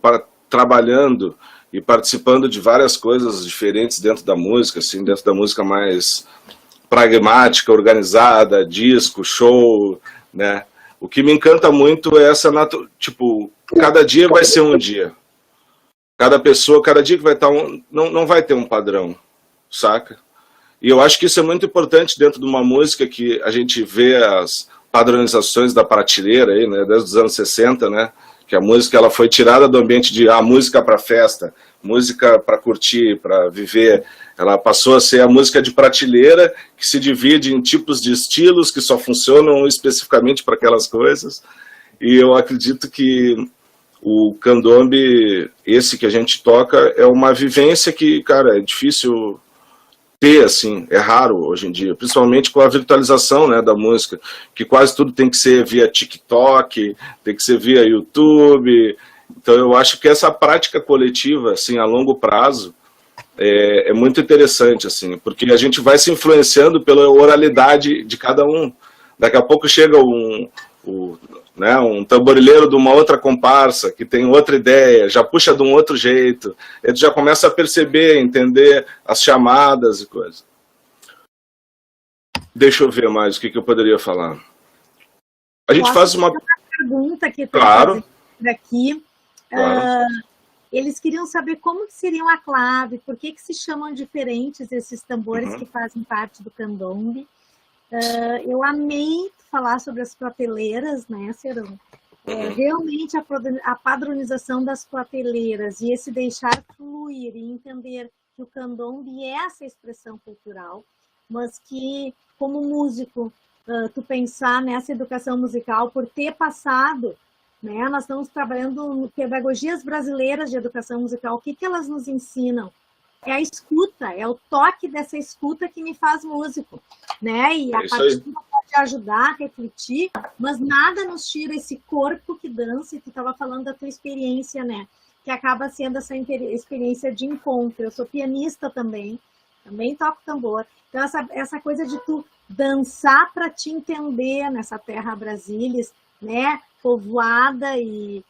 trabalhando e participando de várias coisas diferentes dentro da música, assim, dentro da música mais pragmática, organizada, disco, show, né? O que me encanta muito é essa tipo, cada dia vai ser um dia. Cada pessoa, cada dia que vai estar não vai ter um padrão, saca? E eu acho que isso é muito importante dentro de uma música que a gente vê as padronizações da prateleira aí, né, desde os anos 60, né? Que a música ela foi tirada do ambiente de música para festa, música para curtir, para viver. Ela passou a ser a música de prateleira, que se divide em tipos de estilos que só funcionam especificamente para aquelas coisas. E eu acredito que o candombe, esse que a gente toca, é uma vivência que, cara, é difícil ter, assim, é raro hoje em dia, principalmente com a virtualização, né, da música, que quase tudo tem que ser via TikTok, tem que ser via YouTube. Então eu acho que essa prática coletiva, assim, a longo prazo, é muito interessante, assim, porque a gente vai se influenciando pela oralidade de cada um. Daqui a pouco chega um tamborileiro de uma outra comparsa, que tem outra ideia, já puxa de um outro jeito, ele já começa a perceber, entender as chamadas e coisas. Deixa eu ver mais o que eu poderia falar. A gente faz uma pergunta que claro. Aqui. Claro. Eles queriam saber como que seriam a clave, por que se chamam diferentes esses tambores que fazem parte do candombe. Eu amei falar sobre as prateleiras, né, Serão? Realmente a padronização das prateleiras e esse deixar fluir e entender que o candombe é essa expressão cultural, mas que, como músico, tu pensar nessa educação musical por ter passado, né, nós estamos trabalhando pedagogias brasileiras de educação musical, o que elas nos ensinam? É a escuta, é o toque dessa escuta que me faz músico, né? E a partitura pode ajudar a refletir, mas nada nos tira esse corpo que dança, e tu estava falando da tua experiência, né? Que acaba sendo essa experiência de encontro. Eu sou pianista também toco tambor. Então, essa coisa de tu dançar para te entender nessa terra brasilis, né? Povoada e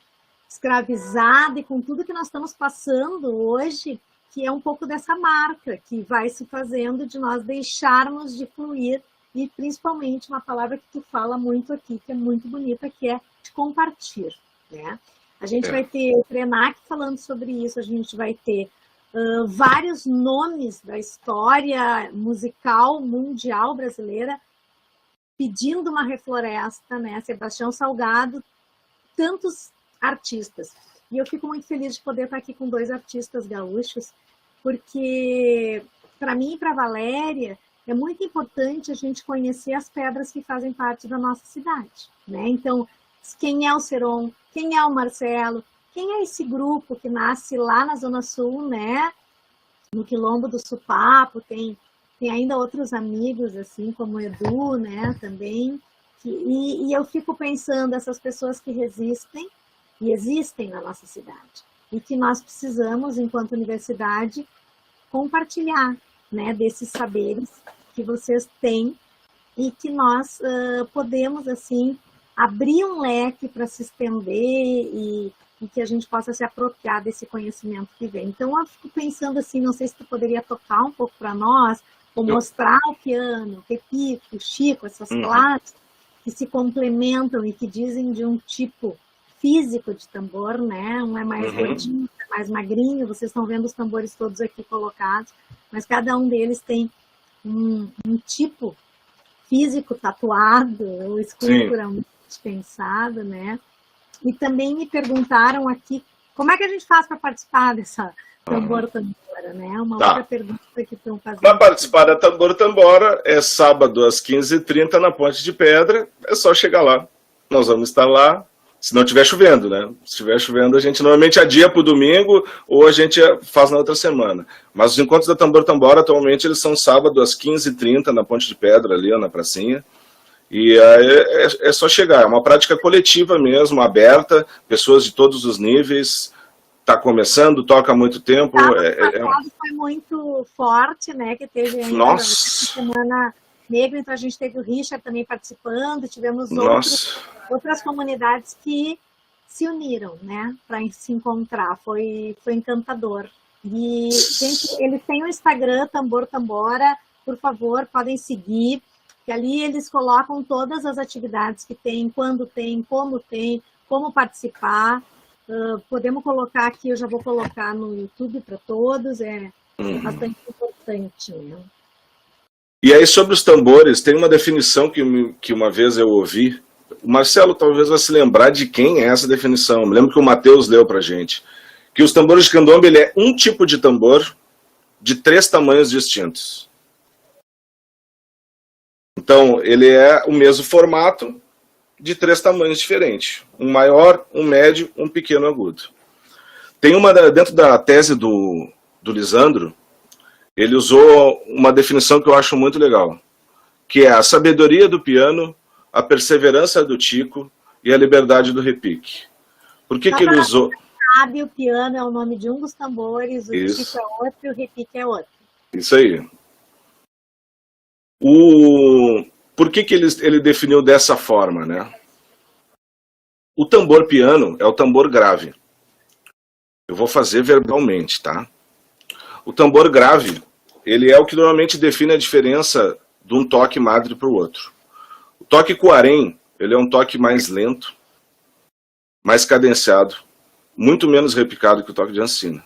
escravizada e com tudo que nós estamos passando hoje, que é um pouco dessa marca que vai se fazendo de nós deixarmos de fluir, e principalmente uma palavra que tu fala muito aqui, que é muito bonita, que é de compartilhar, né? A gente vai ter o Krenak falando sobre isso, a gente vai ter vários nomes da história musical mundial brasileira pedindo uma refloresta, né? Sebastião Salgado, tantos artistas. E eu fico muito feliz de poder estar aqui com 2 artistas gaúchos, porque para mim e para a Valéria é muito importante a gente conhecer as pedras que fazem parte da nossa cidade, né? Então, quem é o Seron, quem é o Marcelo, quem é esse grupo que nasce lá na Zona Sul, né? No Quilombo do Supapo, tem ainda outros amigos, assim, como o Edu, né, também. E eu fico pensando, essas pessoas que resistem e existem na nossa cidade. E que nós precisamos, enquanto universidade, compartilhar, né, desses saberes que vocês têm e que nós podemos, assim, abrir um leque para se estender e que a gente possa se apropriar desse conhecimento que vem. Então, eu fico pensando assim, não sei se tu poderia tocar um pouco para nós, ou mostrar o piano, o repique, o Chico, essas classes que se complementam e que dizem de um tipo físico de tambor, né? Um é mais gordinho, é mais magrinho, vocês estão vendo os tambores todos aqui colocados, mas cada um deles tem um tipo físico tatuado, ou esculturalmente pensado, né? E também me perguntaram aqui, como é que a gente faz para participar dessa Tambor Tambora, né? Uma outra pergunta que estão fazendo. Para participar da Tambor Tambora, é sábado às 15h30 na Ponte de Pedra, é só chegar lá. Nós vamos estar lá, se não estiver chovendo, né? Se estiver chovendo, a gente normalmente adia para o domingo, ou a gente faz na outra semana. Mas os encontros da Tambor Tambora, atualmente, eles são sábado às 15h30 na Ponte de Pedra, ali, ó, na pracinha. E é só chegar, é uma prática coletiva mesmo, aberta, pessoas de todos os níveis, está começando, toca há muito tempo. Foi muito forte, né, que teve ainda Semana Negra, então a gente teve o Richard também participando, tivemos outras comunidades que se uniram, né, para se encontrar, foi encantador. E, gente, eles têm o Instagram, Tambor Tambora, por favor, podem seguir, que ali eles colocam todas as atividades que tem, quando tem, como participar. Podemos colocar aqui, eu já vou colocar no YouTube para todos, é bastante importante, né? E aí, sobre os tambores, tem uma definição que uma vez eu ouvi. O Marcelo talvez vai se lembrar de quem é essa definição. Me lembro que o Matheus leu para gente. Que os tambores de candomblé, ele é um tipo de tambor de 3 tamanhos distintos. Então, ele é o mesmo formato de 3 tamanhos diferentes. Um maior, um médio, um pequeno agudo. Tem uma, dentro da tese do Lisandro, ele usou uma definição que eu acho muito legal, que é a sabedoria do piano, a perseverança do tico e a liberdade do repique. Por que ele usou? Sabe, o piano é o nome de um dos tambores, o tico é outro e o repique é outro. Isso aí. Por que ele definiu dessa forma, né? O tambor piano é o tambor grave. Eu vou fazer verbalmente, tá? O tambor grave, ele é o que normalmente define a diferença de um toque madre para o outro. O toque coarém, ele é um toque mais lento, mais cadenciado, muito menos repicado que o toque de Ancina.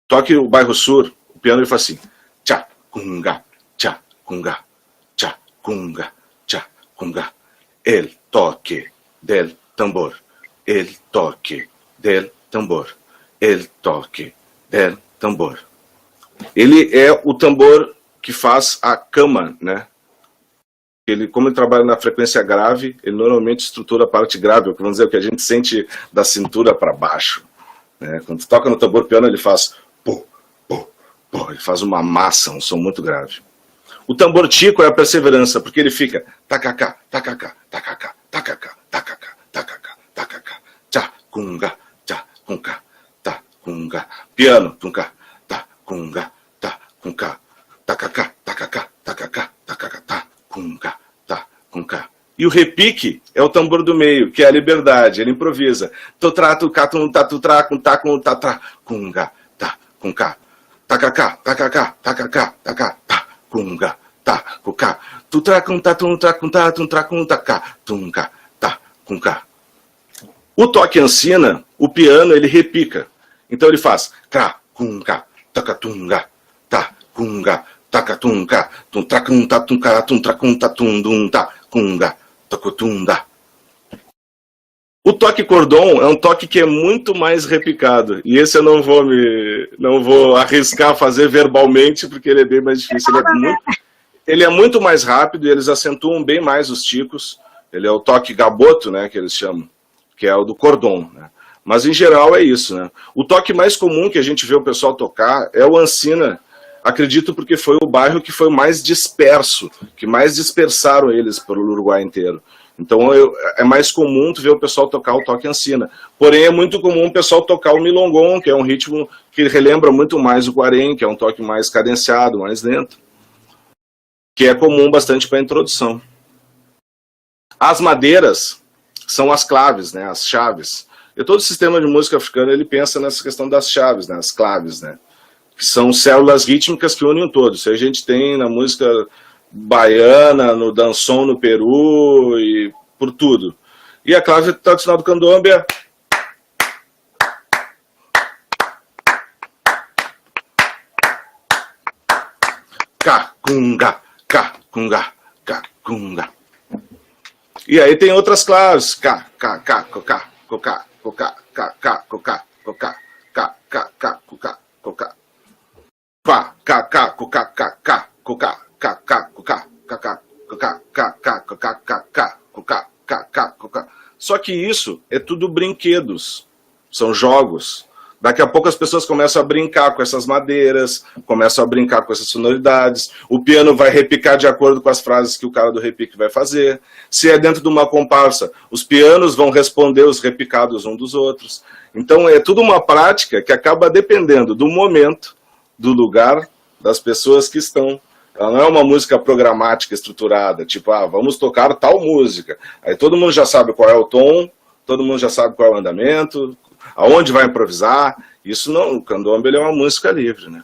Toque o bairro sur, o piano ele faz assim, tchá, kunga, tchá, kunga, tchá, kunga, tchá, kunga. El toque del tambor, el toque del tambor, el toque del tambor. Ele é o tambor que faz a cama, né? Como ele trabalha na frequência grave, ele normalmente estrutura a parte grave, vamos dizer, o que a gente sente da cintura para baixo. Né? Quando tu toca no tambor piano, ele faz pô, pô, pô, ele faz uma massa, um som muito grave. O tambor tico é a perseverança, porque ele fica tacacá, tacacá, tacacá, tacacá, tacacá, tacacá, tacacá, tchá, kunga, tchá, kunga, tá, kunga, piano, kunga, tá, kunga, tá, kunga, tacacá, tacacá, tacacá, tacacá, tá, kunga, tá, kunga. E o repique é o tambor do meio, que é a liberdade, ele improvisa. Totrato, catum, tatu, tra, com tá, com tá, tra, cunga, tá, com cá, tacacá, tacacá, tacacá, tacá, tá, cunga, tá, com cá, tu tra, com tá, tum, tra, com tá, tum, tra, com tacá, tunga, tá, com cá. O toque ancina, o piano, ele repica. Então ele faz cá, cunga, tacatunga, tá, cunga, tacatunga, tum, tracum, tatunga, tum, tracum, tatundum, tá, cunga, tacotunda. O toque cordon é um toque que é muito mais repicado. E esse eu não vou arriscar fazer verbalmente, porque ele é bem mais difícil. Ele é muito mais rápido e eles acentuam bem mais os ticos. Ele é o toque gaboto, né, que eles chamam, que é o do cordon, né? Mas em geral é isso, né? O toque mais comum que a gente vê o pessoal tocar é o ancina. Acredito porque foi o bairro que foi mais disperso, que mais dispersaram eles pelo Uruguai inteiro. Então é mais comum tu ver o pessoal tocar o toque ancina. Porém é muito comum o pessoal tocar o milongon, que é um ritmo que relembra muito mais o guarém, que é um toque mais cadenciado, mais lento, que é comum bastante para a introdução. As madeiras são as claves, né, as chaves. E todo o sistema de música africana ele pensa nessa questão das chaves, né, as claves, né, que são células rítmicas que unem todos. Isso a gente tem na música baiana, no dançom no Peru e por tudo. E a clave tradicional do candomblé é Ka-kunga, ka-kunga, ka-kunga. E aí tem outras claves. Ka, ka, ka, coca, coca, coca, ka, ka, coca, coca, ka, ka, ka, coca, coca. Ka, ka, ka, coca, ka, ka, coca, ka, ka, coca, ka, ka, coca, ka, ka, coca, ka, ka, coca, ka, ka, coca. Só que isso é tudo brinquedos. São jogos. Daqui a pouco as pessoas começam a brincar com essas madeiras, começam a brincar com essas sonoridades. O piano vai repicar de acordo com as frases que o cara do repique vai fazer. Se é dentro de uma comparsa, os pianos vão responder os repicados um dos outros. Então é tudo uma prática que acaba dependendo do momento, do lugar, das pessoas que estão. Ela não é uma música programática, estruturada, tipo, vamos tocar tal música. Aí todo mundo já sabe qual é o tom, todo mundo já sabe qual é o andamento, aonde vai improvisar. Isso não, o candomblé é uma música livre, né?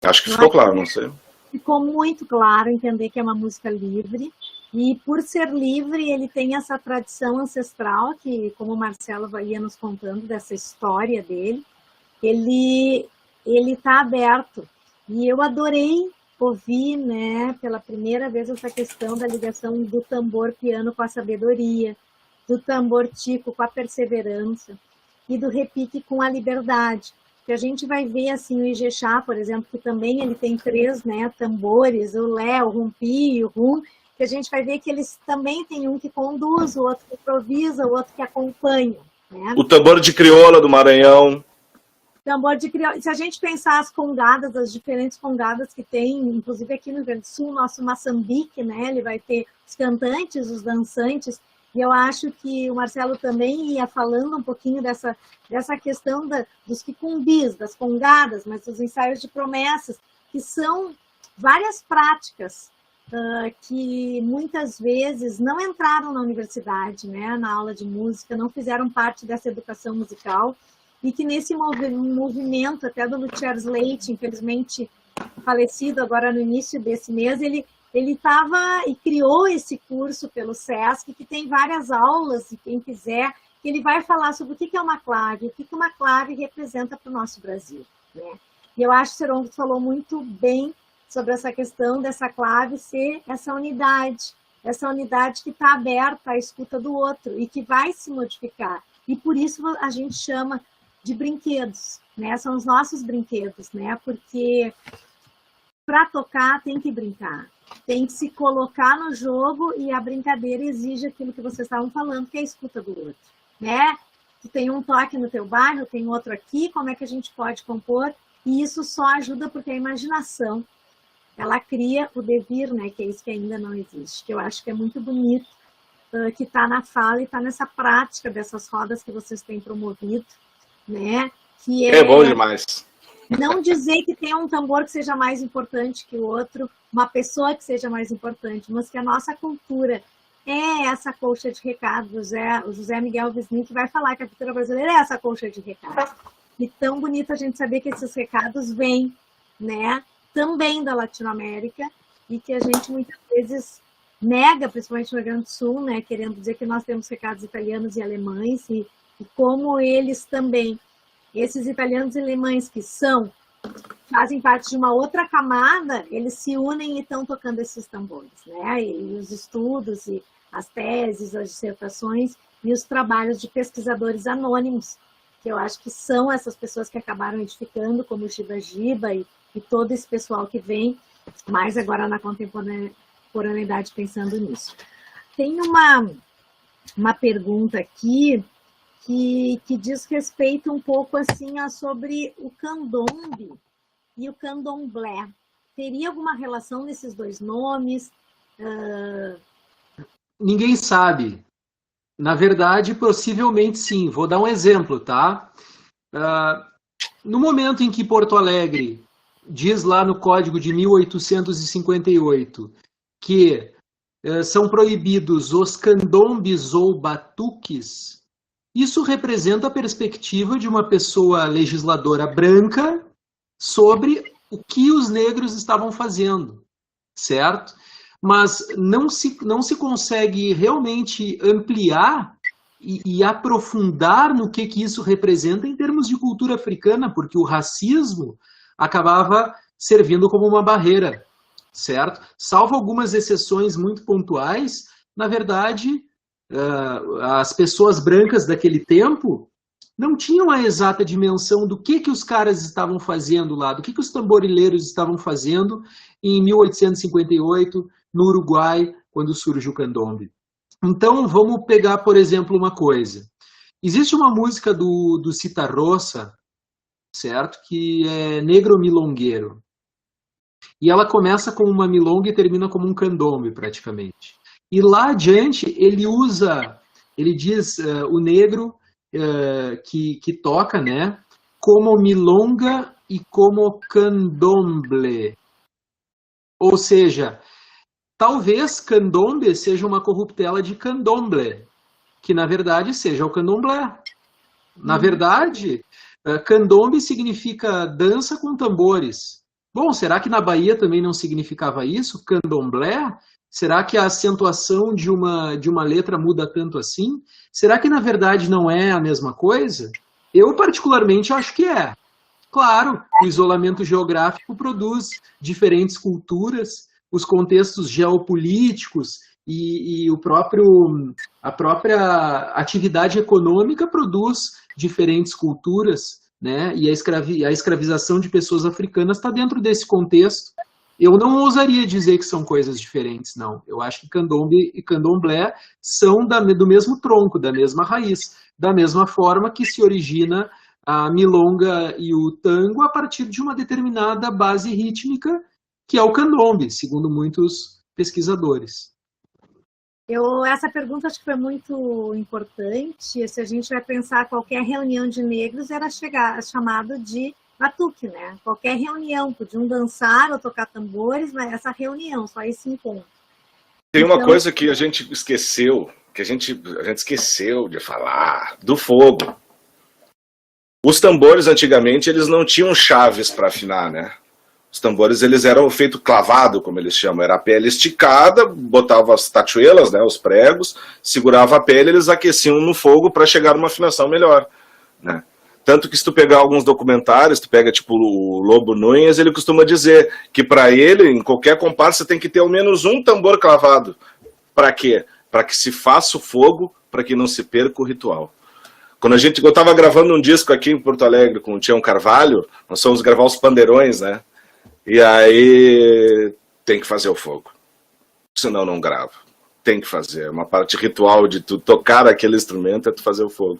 Acho que ficou claro, não sei. Ficou muito claro entender que é uma música livre, e por ser livre ele tem essa tradição ancestral que, como o Marcelo ia nos contando dessa história dele, ele está aberto. E eu adorei ouvir, né, pela primeira vez essa questão da ligação do tambor piano com a sabedoria, do tambor tico com a perseverança e do repique com a liberdade. Que a gente vai ver assim o Ijexá, por exemplo, que também ele tem 3, né, tambores, o Lé, o Rumpi e o Rum, que a gente vai ver que eles também tem um que conduz, o outro que improvisa, o outro que acompanha, né? O tambor de crioula do Maranhão. Tambor de crioula. Se a gente pensar as congadas, as diferentes congadas que tem, inclusive aqui no Rio Grande do Sul, nosso Moçambique, né, ele vai ter os cantantes, os dançantes. E eu acho que o Marcelo também ia falando um pouquinho dessa questão dos quicumbis, das congadas, mas dos ensaios de promessas, que são várias práticas que muitas vezes não entraram na universidade, né, na aula de música, não fizeram parte dessa educação musical, e que nesse movimento até do Luthier Leite, infelizmente falecido agora no início desse mês, ele estava e criou esse curso pelo SESC, que tem várias aulas, e quem quiser, que ele vai falar sobre o que é uma clave, o que uma clave representa para o nosso Brasil, né? E eu acho que o Serongo falou muito bem sobre essa questão dessa clave ser essa unidade que está aberta à escuta do outro e que vai se modificar. E por isso a gente chama de brinquedos, né? São os nossos brinquedos, né? Porque para tocar tem que brincar. Tem que se colocar no jogo, e a brincadeira exige aquilo que vocês estavam falando, que é a escuta do outro, né? Tu tem um toque no teu bairro, tem outro aqui, como é que a gente pode compor? E isso só ajuda porque a imaginação, ela cria o devir, né? Que é isso que ainda não existe, que eu acho que é muito bonito, que está na fala e está nessa prática dessas rodas que vocês têm promovido, né? Que é bom demais. Não dizer que tem um tambor que seja mais importante que o outro, uma pessoa que seja mais importante, mas que a nossa cultura é essa colcha de recados. O José Miguel Wisnik vai falar que a cultura brasileira é essa colcha de recados. E tão bonito a gente saber que esses recados vêm, né, também da Latinoamérica, e que a gente muitas vezes nega, principalmente no Rio Grande do Sul, né, querendo dizer que nós temos recados italianos e alemães, e como eles também, esses italianos e alemães que fazem parte de uma outra camada, eles se unem e estão tocando esses tambores, né? E os estudos, e as teses, as dissertações e os trabalhos de pesquisadores anônimos, que eu acho que são essas pessoas que acabaram edificando, como o Giba Giba e todo esse pessoal que vem, mais agora na contemporaneidade pensando nisso. Tem uma pergunta aqui que diz respeito um pouco assim sobre o candombe e o candomblé. Teria alguma relação nesses dois nomes? Ninguém sabe. Na verdade, possivelmente sim. Vou dar um exemplo, tá? No momento em que Porto Alegre diz lá no Código de 1858 que são proibidos os candombes ou batuques, isso representa a perspectiva de uma pessoa legisladora branca sobre o que os negros estavam fazendo, certo? Mas não se consegue realmente ampliar e aprofundar no que isso representa em termos de cultura africana, porque o racismo acabava servindo como uma barreira, certo? Salvo algumas exceções muito pontuais, na verdade, as pessoas brancas daquele tempo não tinham a exata dimensão do que os caras estavam fazendo lá, do que os tamborileiros estavam fazendo em 1858, no Uruguai, quando surge o candombe. Então, vamos pegar, por exemplo, uma coisa. Existe uma música do Citarrosa, certo? Que é Negro Milongueiro. E ela começa como uma milonga e termina como um candombe, praticamente. E lá adiante, ele diz o negro que toca, né, como milonga e como candomble. Ou seja, talvez candombe seja uma corruptela de candomble, que na verdade seja o candomblé. Na verdade, candombe significa dança com tambores. Bom, será que na Bahia também não significava isso? Candomblé? Será que a acentuação de uma letra muda tanto assim? Será que na verdade não é a mesma coisa? Eu particularmente acho que é. Claro, o isolamento geográfico produz diferentes culturas, os contextos geopolíticos e a própria atividade econômica produz diferentes culturas, né? E a escravização de pessoas africanas está dentro desse contexto. Eu não ousaria dizer que são coisas diferentes, não. Eu acho que candombe e candomblé são do mesmo tronco, da mesma raiz, da mesma forma que se origina a milonga e o tango a partir de uma determinada base rítmica, que é o candombe, segundo muitos pesquisadores. Essa pergunta acho que foi muito importante. Se a gente vai pensar qualquer reunião de negros, era chamado de batuque, né? Qualquer reunião, podiam dançar ou tocar tambores, mas essa reunião, só esse encontro. Tem uma coisa que a gente esqueceu, que a gente esqueceu de falar, do fogo. Os tambores, antigamente, eles não tinham chaves para afinar, né? Os tambores, eles eram feito clavado, como eles chamam. Era a pele esticada, botava as tachuelas, né, os pregos, segurava a pele, eles aqueciam no fogo para chegar a uma afinação melhor, né? Tanto que se tu pegar alguns documentários, tu pega tipo o Lobo Nunes, ele costuma dizer que para ele, em qualquer comparsa, tem que ter ao menos um tambor clavado. Para quê? Para que se faça o fogo, para que não se perca o ritual. Quando eu estava gravando um disco aqui em Porto Alegre com o Tião Carvalho, nós fomos gravar os pandeirões, né? E aí tem que fazer o fogo. Senão não grava. Tem que fazer. Uma parte ritual de tu tocar aquele instrumento é tu fazer o fogo.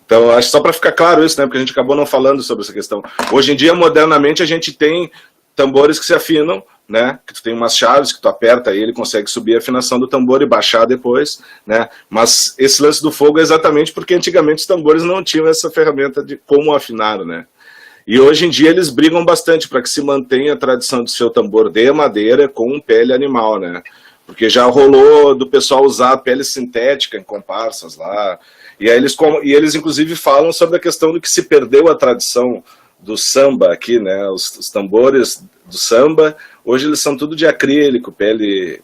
Então, acho só para ficar claro isso, né? Porque a gente acabou não falando sobre essa questão. Hoje em dia, modernamente, a gente tem tambores que se afinam, né? Que tu tem umas chaves que tu aperta e ele consegue subir a afinação do tambor e baixar depois, né? Mas esse lance do fogo é exatamente porque antigamente os tambores não tinham essa ferramenta de como afinar, né? E hoje em dia eles brigam bastante para que se mantenha a tradição do seu tambor de madeira com pele animal, né? porque já rolou do pessoal usar pele sintética em comparsas lá, e aí eles inclusive falam sobre a questão do que se perdeu a tradição do samba aqui, né, os tambores do samba, hoje eles são tudo de acrílico, pele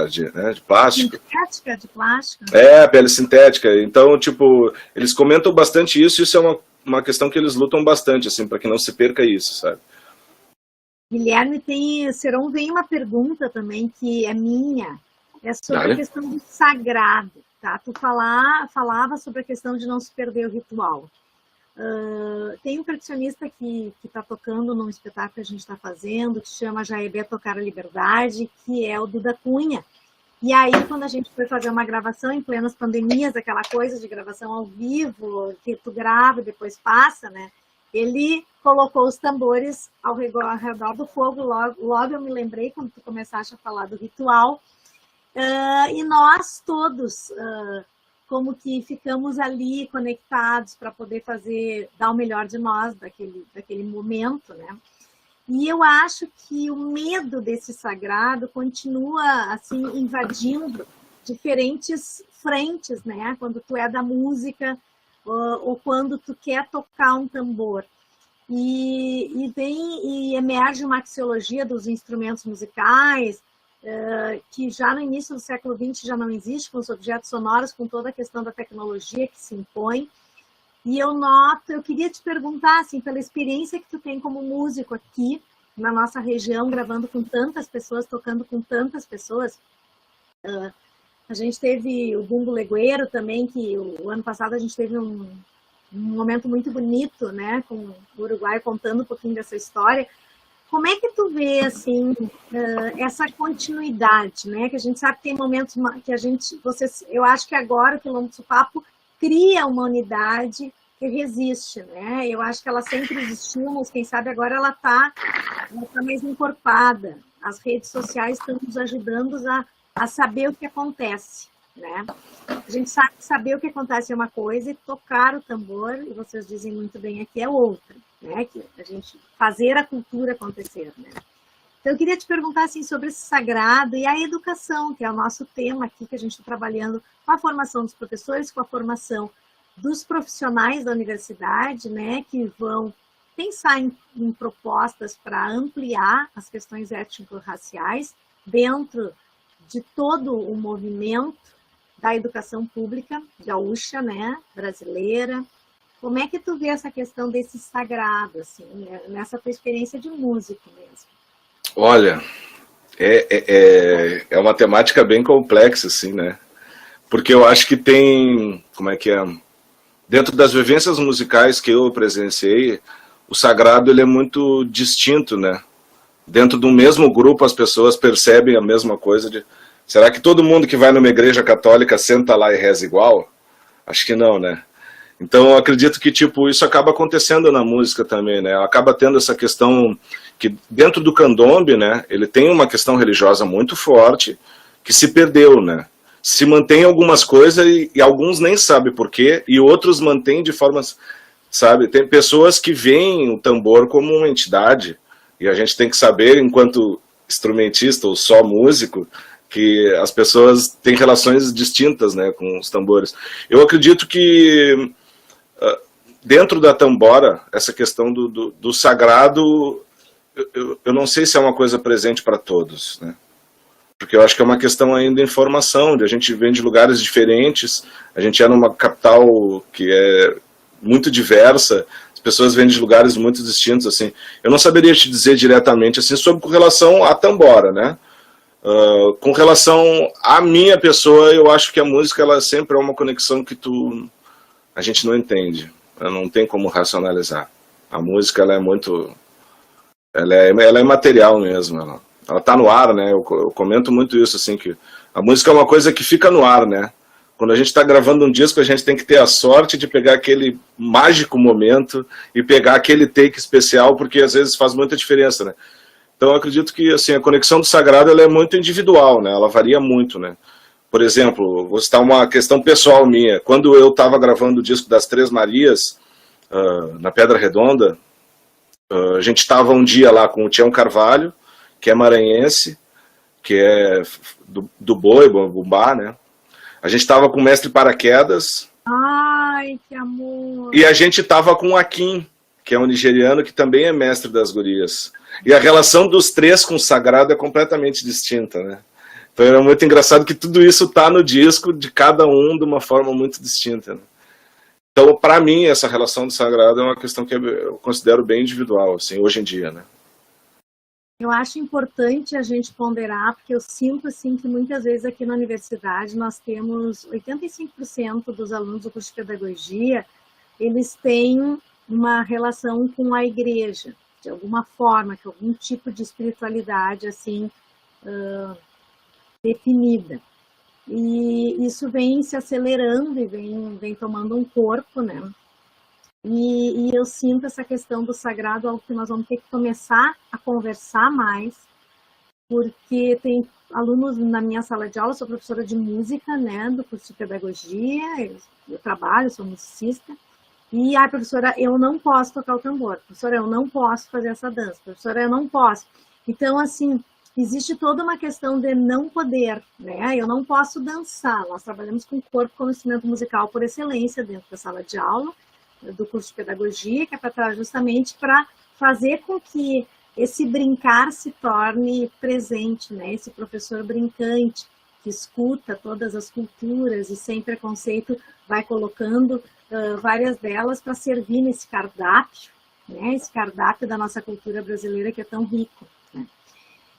de plástico. Sintética, de plástico. Pele sintética, então, tipo, eles comentam bastante isso, isso é uma questão que eles lutam bastante, assim, para que não se perca isso, sabe? Guilherme, Seron, vem uma pergunta também que é minha, é sobre a questão do sagrado, tá? Tu falava sobre a questão de não se perder o ritual. Tem um percussionista que está tocando num espetáculo que a gente está fazendo, que chama Jaebé Tocar a Liberdade, que é o Duda Cunha. E aí, quando a gente foi fazer uma gravação em plenas pandemias, aquela coisa de gravação ao vivo, que tu grava e depois passa, né? Ele colocou os tambores ao redor do fogo, logo eu me lembrei, quando tu começaste a falar do ritual, e nós todos, como que ficamos ali conectados para poder dar o melhor de nós daquele momento, né? E eu acho que o medo desse sagrado continua, assim, invadindo diferentes frentes, né? Quando tu é da música, ou quando tu quer tocar um tambor. E emerge uma axiologia dos instrumentos musicais, que já no início do século XX já não existe, com os objetos sonoros, com toda a questão da tecnologia que se impõe. E eu queria te perguntar, assim, pela experiência que tu tem como músico aqui, na nossa região, gravando com tantas pessoas, tocando com tantas pessoas. A gente teve o Bumbo Legueiro também, que o ano passado a gente teve um momento muito bonito, né, com o Uruguai contando um pouquinho dessa história. Como é que tu vê, assim, essa continuidade, né, que a gente sabe que tem momentos que eu acho que agora o Quilômetro do Papo cria uma unidade que resiste, né, eu acho que ela sempre existiu, mas quem sabe agora ela tá mais encorpada. As redes sociais estão nos ajudando a saber o que acontece, né? A gente sabe que saber o que acontece é uma coisa e tocar o tambor, e vocês dizem muito bem aqui, é outra, né? Que a gente fazer a cultura acontecer, né? Então eu queria te perguntar assim sobre esse sagrado e a educação, que é o nosso tema aqui, que a gente está trabalhando com a formação dos professores, com a formação dos profissionais da universidade, né? Que vão pensar em propostas para ampliar as questões étnico-raciais dentro de todo o movimento da educação pública gaúcha, né, brasileira. Como é que tu vê essa questão desse sagrado, assim, nessa tua experiência de músico mesmo? Olha, é uma temática bem complexa, assim, né? Porque eu acho que tem, dentro das vivências musicais que eu presenciei, o sagrado ele é muito distinto, né? Dentro do mesmo grupo as pessoas percebem a mesma coisa será que todo mundo que vai numa igreja católica senta lá e reza igual? Acho que não, né? Então eu acredito que tipo, isso acaba acontecendo na música também, né? Acaba tendo essa questão que dentro do candombe, né? Ele tem uma questão religiosa muito forte que se perdeu, né? Se mantém algumas coisas e alguns nem sabem por quê e outros mantêm de formas, sabe? Tem pessoas que veem o tambor como uma entidade e a gente tem que saber, enquanto instrumentista ou só músico, que as pessoas têm relações distintas, né, com os tambores. Eu acredito que dentro da tambora, essa questão do sagrado, eu não sei se é uma coisa presente para todos, né? Porque eu acho que é uma questão ainda de informação, de a gente vem de lugares diferentes, a gente é numa capital que é muito diversa, as pessoas vêm de lugares muito distintos, assim. Eu não saberia te dizer diretamente, assim, com relação à tambora, né? Com relação à minha pessoa, eu acho que a música ela sempre é uma conexão que a gente não entende, não tem como racionalizar. A música ela é muito, ela é material mesmo, ela tá no ar, né? Eu comento muito isso, assim, que a música é uma coisa que fica no ar, né? Quando a gente está gravando um disco, a gente tem que ter a sorte de pegar aquele mágico momento e pegar aquele take especial, porque às vezes faz muita diferença, né? Então eu acredito que assim, a conexão do sagrado ela é muito individual, né? Ela varia muito, né? Por exemplo, vou citar uma questão pessoal minha. Quando eu estava gravando o disco das Três Marias, na Pedra Redonda, a gente estava um dia lá com o Tião Carvalho, que é maranhense, que é do boi, bumbá, né? A gente estava com o mestre paraquedas. Ai, que amor! E a gente estava com o Akin, que é um nigeriano que também é mestre das gurias. E a relação dos três com o sagrado é completamente distinta, né? Então era muito engraçado que tudo isso está no disco de cada um de uma forma muito distinta, né? Então, para mim, essa relação do sagrado é uma questão que eu considero bem individual, assim, hoje em dia, né? Eu acho importante a gente ponderar, porque eu sinto assim que muitas vezes aqui na universidade nós temos 85% dos alunos do curso de pedagogia, eles têm uma relação com a igreja, de alguma forma, com algum tipo de espiritualidade assim definida. E isso vem se acelerando e vem tomando um corpo, né? E eu sinto essa questão do sagrado, algo que nós vamos ter que começar a conversar mais, porque tem alunos na minha sala de aula, sou professora de música, né, do curso de pedagogia, eu trabalho, sou musicista, e a professora, eu não posso tocar o tambor, professora, eu não posso fazer essa dança, professora, eu não posso. Então, assim, existe toda uma questão de não poder, né? Eu não posso dançar. Nós trabalhamos com o corpo como instrumento musical por excelência dentro da sala de aula, do curso de pedagogia, que é para justamente para fazer com que esse brincar se torne presente, né? Esse professor brincante, que escuta todas as culturas e sem preconceito vai colocando várias delas para servir nesse cardápio, né? Esse cardápio da nossa cultura brasileira que é tão rico, né?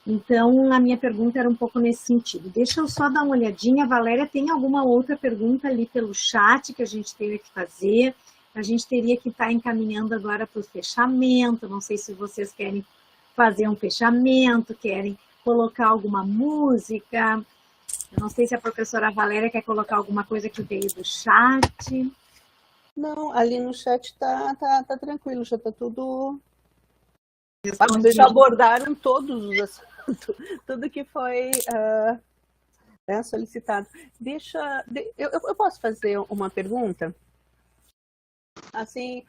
Então, a minha pergunta era um pouco nesse sentido. Deixa eu só dar uma olhadinha. Valéria, tem alguma outra pergunta ali pelo chat que a gente teria que fazer? A gente teria que estar encaminhando agora para o fechamento. Não sei se vocês querem fazer um fechamento, querem colocar alguma música. Eu não sei se a professora Valéria quer colocar alguma coisa que veio do chat. Não, ali no chat tá tranquilo, já tá tudo... Vocês já abordaram todos os assuntos, tudo que foi solicitado. Eu posso fazer uma pergunta? Assim,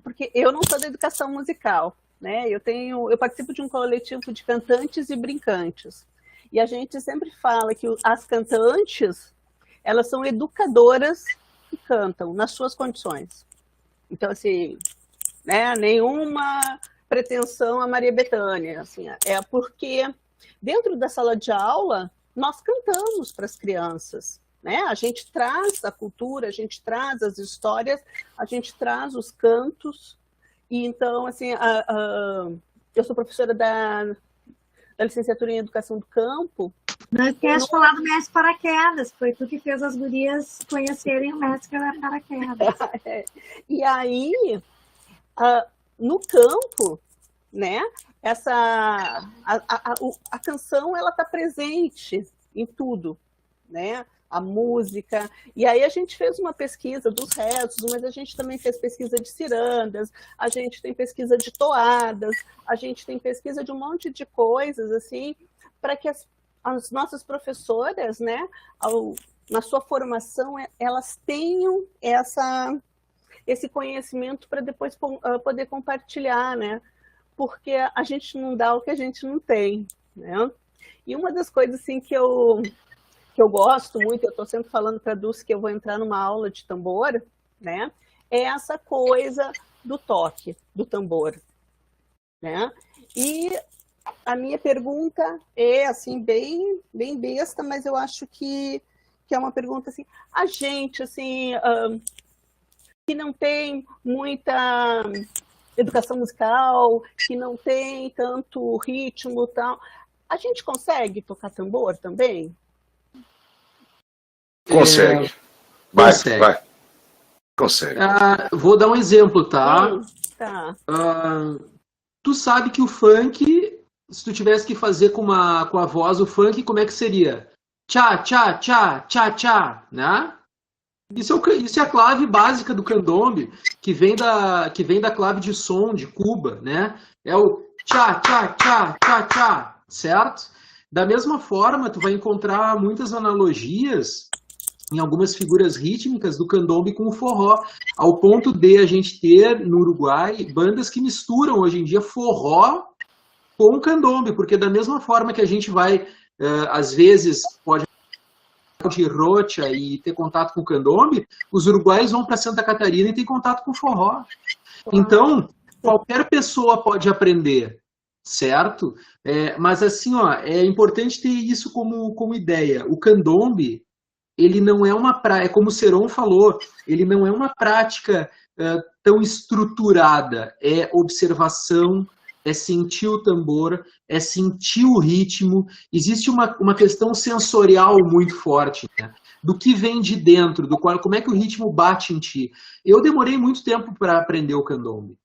porque eu não sou da educação musical, né? Eu participo de um coletivo de cantantes e brincantes. E a gente sempre fala que as cantantes, elas são educadoras que cantam nas suas condições. Então, assim, né, nenhuma pretensão a Maria Bethânia, assim, é porque dentro da sala de aula nós cantamos para as crianças, né? A gente traz a cultura, a gente traz as histórias, a gente traz os cantos. E então, assim, eu sou professora da licenciatura em Educação do Campo. Não esquece de falar do mestre paraquedas, foi tu que fez as gurias conhecerem o mestre paraquedas. E aí, no campo, né, a canção ela está presente em tudo, né? A música, e aí a gente fez uma pesquisa dos restos, mas a gente também fez pesquisa de cirandas, a gente tem pesquisa de toadas, a gente tem pesquisa de um monte de coisas, assim, para que as nossas professoras, né, na sua formação, elas tenham esse conhecimento para depois poder compartilhar, né, porque a gente não dá o que a gente não tem, né, e uma das coisas, assim, que eu gosto muito, eu estou sempre falando para a Dulce que eu vou entrar numa aula de tambor, né? É essa coisa do toque, do tambor, né? E a minha pergunta é, assim, bem besta, mas eu acho que é uma pergunta, assim, a gente, assim, que não tem muita educação musical, que não tem tanto ritmo e tal, a gente consegue tocar tambor também? Consegue. Vai. Consegue. Vou dar um exemplo, tá? Tá. Tu sabe que o funk, se tu tivesse que fazer com a voz o funk, como é que seria? Tchá, tchá, tchá, tchá, tchá, né? Isso é a clave básica do candombe, que vem da clave de som de Cuba, né? É o tchá, tchá, tchá, tchá, tchá, certo? Da mesma forma, tu vai encontrar muitas analogias em algumas figuras rítmicas do candombe com o forró, ao ponto de a gente ter no Uruguai bandas que misturam hoje em dia forró com o candombe, porque da mesma forma que a gente vai, às vezes, pode de rocha e ter contato com o candombe, os uruguaios vão para Santa Catarina e tem contato com o forró. Então, qualquer pessoa pode aprender, certo? Mas assim, ó, é importante ter isso como ideia. O candombe, ele não é uma prática, como o Seron falou, ele não é uma prática tão estruturada. É observação, é sentir o tambor, é sentir o ritmo. Existe uma questão sensorial muito forte, né? Do que vem de dentro, como é que o ritmo bate em ti. Eu demorei muito tempo para aprender o candombe.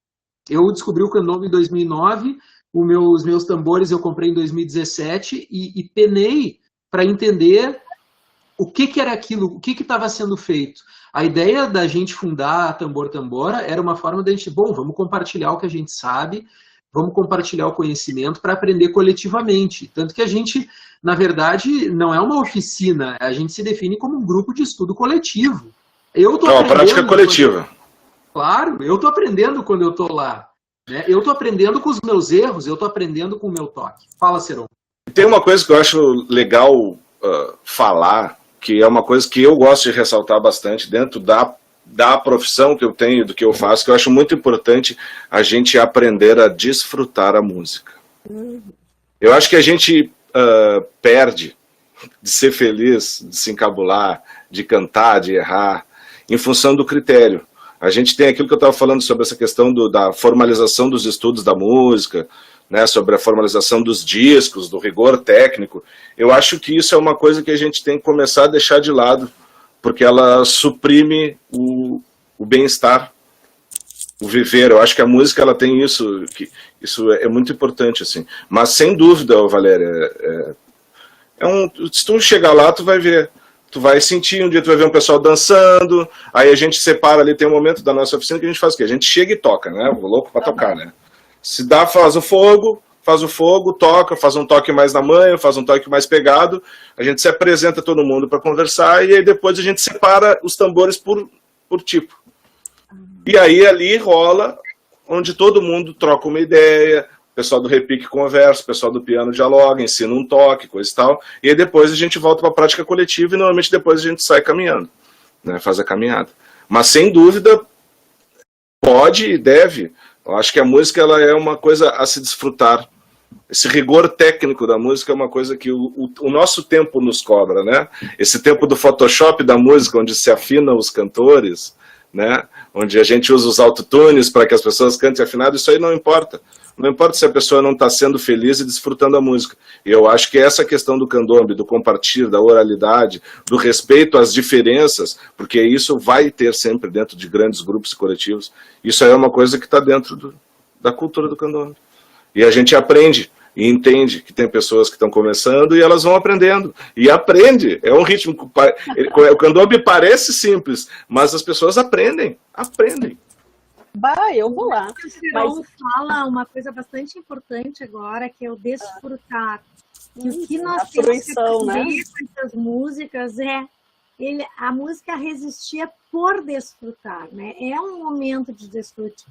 Eu descobri o candombe em 2009, os meus tambores eu comprei em 2017 e penei para entender o que era aquilo, o que estava sendo feito. A ideia da gente fundar a Tambor Tambora era uma forma da gente, vamos compartilhar o que a gente sabe, vamos compartilhar o conhecimento para aprender coletivamente. Tanto que a gente, na verdade, não é uma oficina, a gente se define como um grupo de estudo coletivo. Eu tô aprendendo, prática coletiva. Claro, eu estou aprendendo quando eu estou lá. Né? Eu estou aprendendo com os meus erros, eu estou aprendendo com o meu toque. Fala, Seron. Tem uma coisa que eu acho legal falar, que é uma coisa que eu gosto de ressaltar bastante dentro da profissão que eu tenho, do que eu faço, que eu acho muito importante a gente aprender a desfrutar a música. Eu acho que a gente perde de ser feliz, de se encabular, de cantar, de errar, em função do critério. A gente tem aquilo que eu estava falando sobre essa questão da formalização dos estudos da música, né, sobre a formalização dos discos, do rigor técnico. Eu acho que isso é uma coisa que a gente tem que começar a deixar de lado, porque ela suprime o bem-estar, o viver. Eu acho que a música ela tem isso, isso é muito importante, assim. Mas sem dúvida, Valéria, se tu chegar lá, tu vai ver, tu vai sentir, um dia tu vai ver um pessoal dançando, aí a gente separa ali, tem um momento da nossa oficina que a gente faz o quê? A gente chega e toca, né? Vou louco pra tocar, né? Se dá, faz o fogo, toca, faz um toque mais na manha, faz um toque mais pegado, a gente se apresenta todo mundo para conversar, e aí depois a gente separa os tambores por tipo. E aí ali rola, onde todo mundo troca uma ideia, o pessoal do repique conversa, o pessoal do piano dialoga, ensina um toque, coisa e tal, e aí depois a gente volta para a prática coletiva e normalmente depois a gente sai caminhando, né, faz a caminhada. Mas sem dúvida, pode e deve. Eu acho que a música ela é uma coisa a se desfrutar. Esse rigor técnico da música é uma coisa que o nosso tempo nos cobra, né? Esse tempo do Photoshop da música, onde se afinam os cantores, né? Onde a gente usa os autotunes para que as pessoas cantem afinado, isso aí não importa. Não importa se a pessoa não está sendo feliz e desfrutando a música. E eu acho que essa questão do candombe, do compartilhar, da oralidade, do respeito às diferenças, porque isso vai ter sempre dentro de grandes grupos e coletivos, isso aí é uma coisa que está dentro da cultura do candombe. E a gente aprende e entende que tem pessoas que estão começando e elas vão aprendendo. E aprende. É um ritmo o candombe parece simples, mas as pessoas aprendem. Vai, eu vou lá. O Seron fala uma coisa bastante importante agora, que é o desfrutar. E o que nós temos que aprender com essas músicas a música resistia por desfrutar, né? É um momento de desfrute.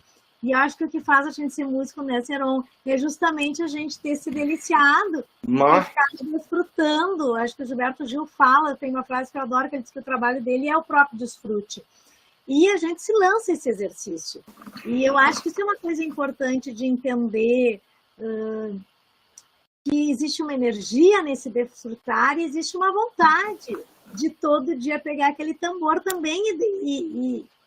E acho que o que faz a gente ser músico, né, Seron, é justamente a gente ter se deliciado, ficar desfrutando. Acho que o Gilberto Gil fala, tem uma frase que eu adoro, que ele diz que o trabalho dele é o próprio desfrute. E a gente se lança esse exercício. E eu acho que isso é uma coisa importante de entender, que existe uma energia nesse desfrutar e existe uma vontade de todo dia pegar aquele tambor também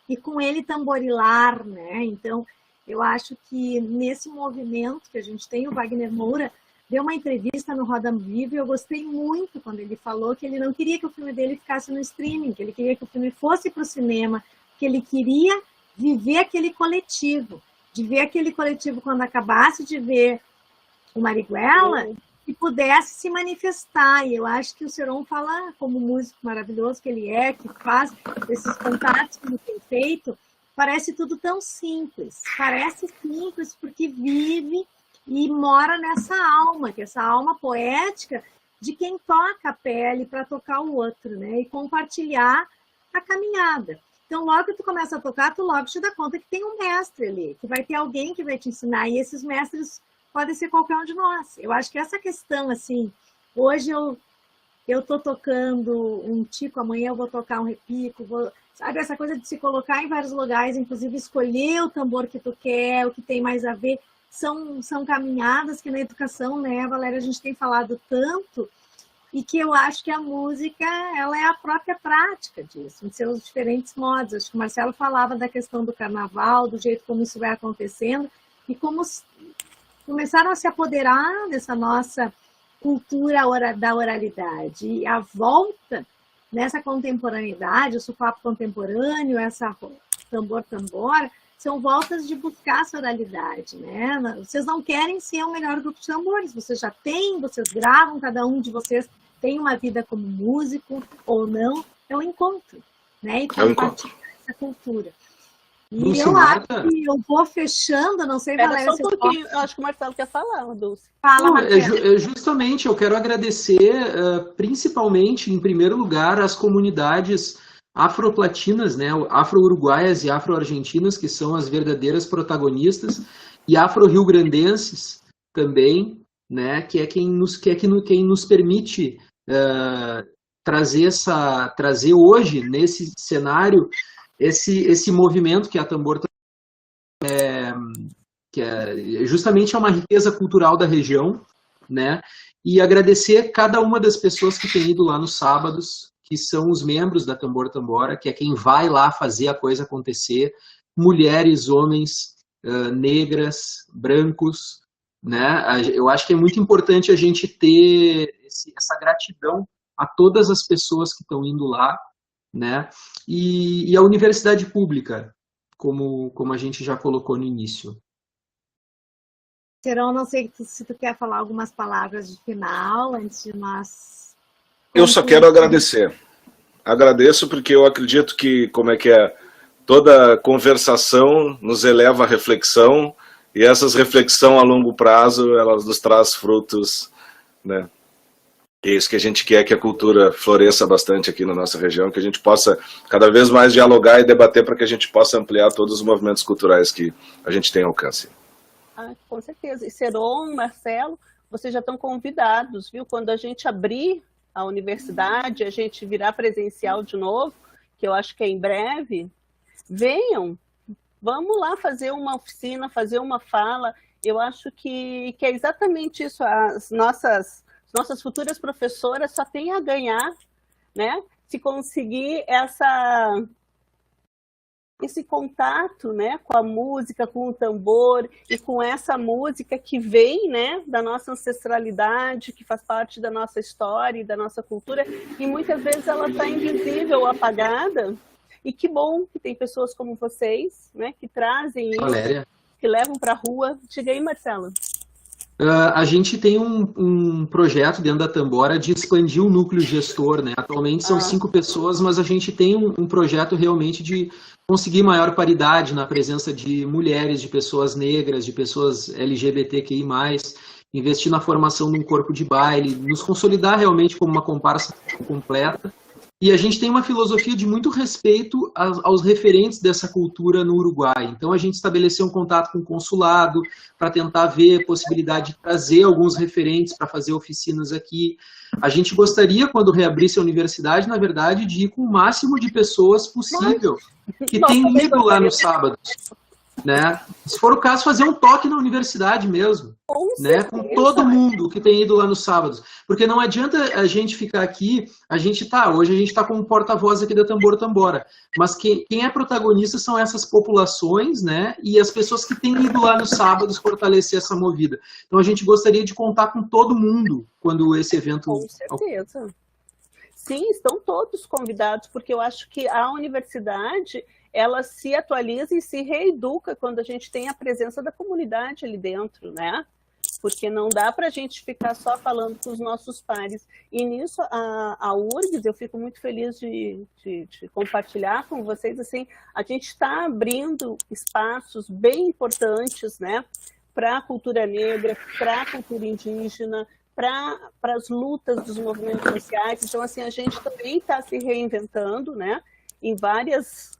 e com ele tamborilar, né? Então, eu acho que nesse movimento que a gente tem, o Wagner Moura deu uma entrevista no Roda Viva e eu gostei muito quando ele falou que ele não queria que o filme dele ficasse no streaming, que ele queria que o filme fosse para o cinema, que ele queria viver aquele coletivo, de ver aquele coletivo quando acabasse de ver o Marighella e pudesse se manifestar. E eu acho que o Seron fala, como músico maravilhoso que ele é, que faz esses contatos que ele tem feito, parece tudo tão simples. Parece simples porque vive e mora nessa alma, que é essa alma poética de quem toca a pele para tocar o outro, né? E compartilhar a caminhada. Então, logo que tu começa a tocar, tu logo te dá conta que tem um mestre ali, que vai ter alguém que vai te ensinar. E esses mestres pode ser qualquer um de nós. Eu acho que essa questão, assim, hoje eu tô tocando um tico, amanhã eu vou tocar um repico, sabe, essa coisa de se colocar em vários lugares, inclusive escolher o tambor que tu quer, o que tem mais a ver, são caminhadas que na educação, né, Valéria, a gente tem falado tanto, e que eu acho que a música, ela é a própria prática disso, em seus diferentes modos. Acho que o Marcelo falava da questão do carnaval, do jeito como isso vai acontecendo, e como começaram a se apoderar dessa nossa cultura da oralidade. E a volta nessa contemporaneidade, o sopapo contemporâneo, essa tambor, são voltas de buscar essa oralidade, né? Vocês não querem ser o melhor grupo de tambores, vocês já têm, vocês gravam, cada um de vocês tem uma vida como músico ou não, é um encontro, né? E compartilhar essa cultura. E Dulce, eu acho que eu vou fechando, não sei, Valéria, só um pouquinho, eu acho que o Marcelo quer falar, Dulce. Fala, Marcelo. Justamente, eu quero agradecer, principalmente, em primeiro lugar, as comunidades afroplatinas, né, afro-uruguaias e afro-argentinas, que são as verdadeiras protagonistas, e afro-riograndenses também, né, que é quem nos permite trazer hoje, nesse cenário, esse movimento que a Tambor que justamente é uma riqueza cultural da região, né, e agradecer cada uma das pessoas que tem ido lá nos sábados, que são os membros da Tambor Tambora, que é quem vai lá fazer a coisa acontecer, mulheres, homens, negras, brancos, né? Eu acho que é muito importante a gente ter essa gratidão a todas as pessoas que estão indo lá, né? E a universidade pública, como a gente já colocou no início. Serão, não sei se tu quer falar algumas palavras de final, antes de nós... Eu só quero agradecer. Agradeço porque eu acredito que, toda conversação nos eleva à reflexão, e essas reflexões a longo prazo, elas nos trazem frutos, né? É isso que a gente quer, que a cultura floresça bastante aqui na nossa região, que a gente possa cada vez mais dialogar e debater para que a gente possa ampliar todos os movimentos culturais que a gente tem alcance. Com certeza. E Seron, Marcelo, vocês já estão convidados, viu? Quando a gente abrir a universidade, a gente virar presencial de novo, que eu acho que é em breve, venham, vamos lá fazer uma oficina, fazer uma fala. Eu acho que é exatamente isso. As nossas futuras professoras só têm a ganhar, né? Se conseguir esse contato, né, com a música, com o tambor e com essa música que vem, né, da nossa ancestralidade, que faz parte da nossa história e da nossa cultura, e muitas vezes ela está invisível, apagada, e que bom que tem pessoas como vocês, né, que trazem isso, Valéria, que levam para a rua. Diga aí, Marcelo. A gente tem um projeto dentro da Tambora de expandir o núcleo gestor, né? Atualmente são 5 pessoas, mas a gente tem um projeto realmente de conseguir maior paridade na presença de mulheres, de pessoas negras, de pessoas LGBTQI+, investir na formação de um corpo de baile, nos consolidar realmente como uma comparsa completa. E a gente tem uma filosofia de muito respeito aos referentes dessa cultura no Uruguai. Então a gente estabeleceu um contato com o consulado para tentar ver a possibilidade de trazer alguns referentes para fazer oficinas aqui. A gente gostaria, quando reabrisse a universidade, na verdade, de ir com o máximo de pessoas possível que tem ido lá no sábado, né? Se for o caso, fazer um toque na universidade mesmo, né? Com todo mundo que tem ido lá nos sábados. Porque não adianta a gente ficar aqui, hoje a gente está como porta-voz aqui da Tambor Tambora, mas quem é protagonista são essas populações, né? E as pessoas que têm ido lá nos sábados fortalecer essa movida. Então a gente gostaria de contar com todo mundo quando esse evento... Com certeza. Sim, estão todos convidados, porque eu acho que a universidade, ela se atualiza e se reeduca quando a gente tem a presença da comunidade ali dentro, né? Porque não dá para a gente ficar só falando com os nossos pares. E nisso, a URGS, eu fico muito feliz de compartilhar com vocês, assim, a gente está abrindo espaços bem importantes, né? Para a cultura negra, para a cultura indígena, para as lutas dos movimentos sociais. Então, assim, a gente também está se reinventando, né? Em várias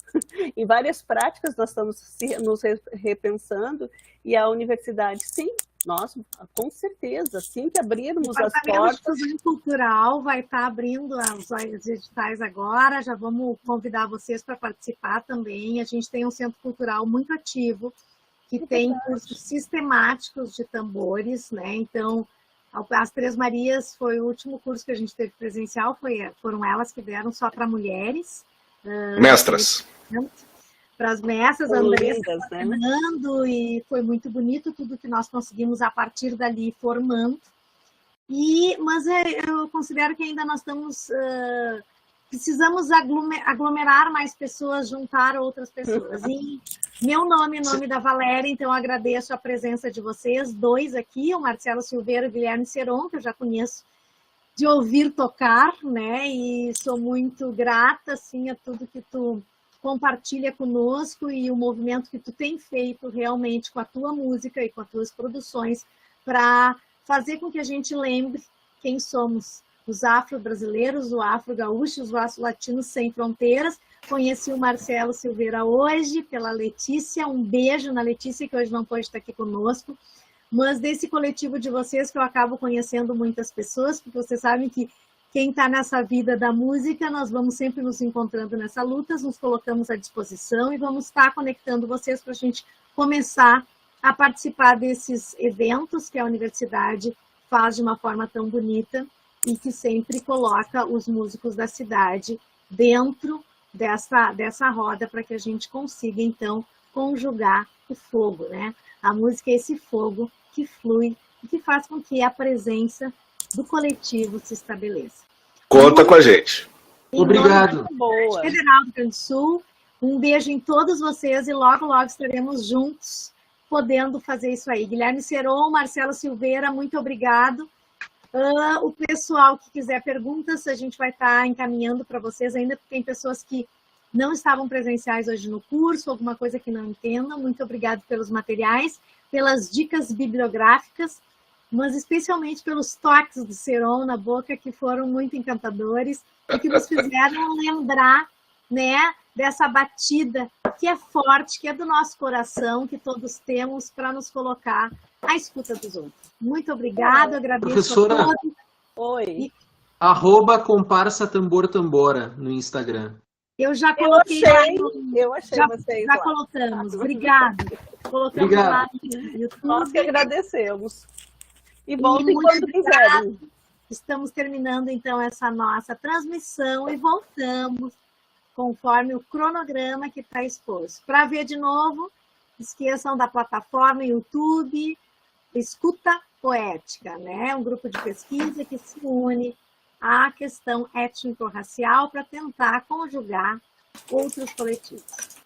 práticas nós estamos nos repensando, e a universidade, sim, Nossa, com certeza, assim que abrirmos as Departamento de portas. Difusão Cultural vai estar abrindo os editais agora, já vamos convidar vocês para participar também. A gente tem um centro cultural muito ativo, que tem cursos sistemáticos de tambores, né? Então, as Três Marias foi o último curso que a gente teve presencial, foram elas que deram só para mulheres. Mestras. Para as mestras, a São Andressa lindas, né? coordenando, e foi muito bonito tudo que nós conseguimos a partir dali formando. Mas eu considero que ainda nós estamos... precisamos aglomerar mais pessoas, juntar outras pessoas. E meu nome, nome da Valéria, então agradeço a presença de vocês, dois aqui, o Marcelo Silveira e o Guilherme Seron, que eu já conheço de ouvir tocar, né? E sou muito grata, assim, a tudo que tu compartilha conosco e o movimento que tu tem feito realmente com a tua música e com as tuas produções para fazer com que a gente lembre quem somos, os afro-brasileiros, os afro-gaúchos, os afro-latinos sem fronteiras. Conheci o Marcelo Silveira hoje, pela Letícia, um beijo na Letícia, que hoje não pode estar aqui conosco, mas desse coletivo de vocês que eu acabo conhecendo muitas pessoas, porque vocês sabem que quem está nessa vida da música, nós vamos sempre nos encontrando nessa luta, nos colocamos à disposição e vamos estar conectando vocês para a gente começar a participar desses eventos que a universidade faz de uma forma tão bonita e que sempre coloca os músicos da cidade dentro dessa roda para que a gente consiga, então, conjugar o fogo, né? A música é esse fogo que flui e que faz com que a presença do coletivo se estabeleça. Conta com a gente. Obrigado. Boa. Federal do Rio Grande do Sul, um beijo em todos vocês e logo, logo estaremos juntos podendo fazer isso aí. Guilherme Seron, Marcelo Silveira, muito obrigado. O pessoal que quiser perguntas, a gente vai estar encaminhando para vocês ainda, porque tem pessoas que não estavam presenciais hoje no curso, alguma coisa que não entendam. Muito obrigado pelos materiais, pelas dicas bibliográficas, mas especialmente pelos toques do Seron na boca, que foram muito encantadores e que nos fizeram lembrar, né, dessa batida que é forte, que é do nosso coração, que todos temos para nos colocar à escuta dos outros. Muito obrigada, agradeço Professora, a todos. Oi. @comparsa tambor tambora no Instagram. Eu já coloquei Eu achei vocês já lá. colocamos. Obrigada. Colocamos Obrigado. lá no YouTube. Nós que agradecemos. E voltem muito quando obrigada. quiserem. Estamos terminando, então, essa nossa transmissão e voltamos conforme o cronograma que está exposto. Para ver de novo, esqueçam da plataforma YouTube Escuta Poética, né? Um grupo de pesquisa que se une à questão étnico-racial para tentar conjugar outros coletivos.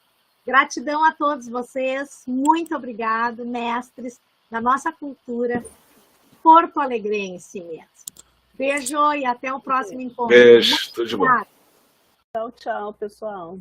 Gratidão a todos vocês, muito obrigado, mestres da nossa cultura porto-alegrense mesmo. Beijo e até o próximo encontro. Beijo, tudo de bom. Tchau, tchau, pessoal.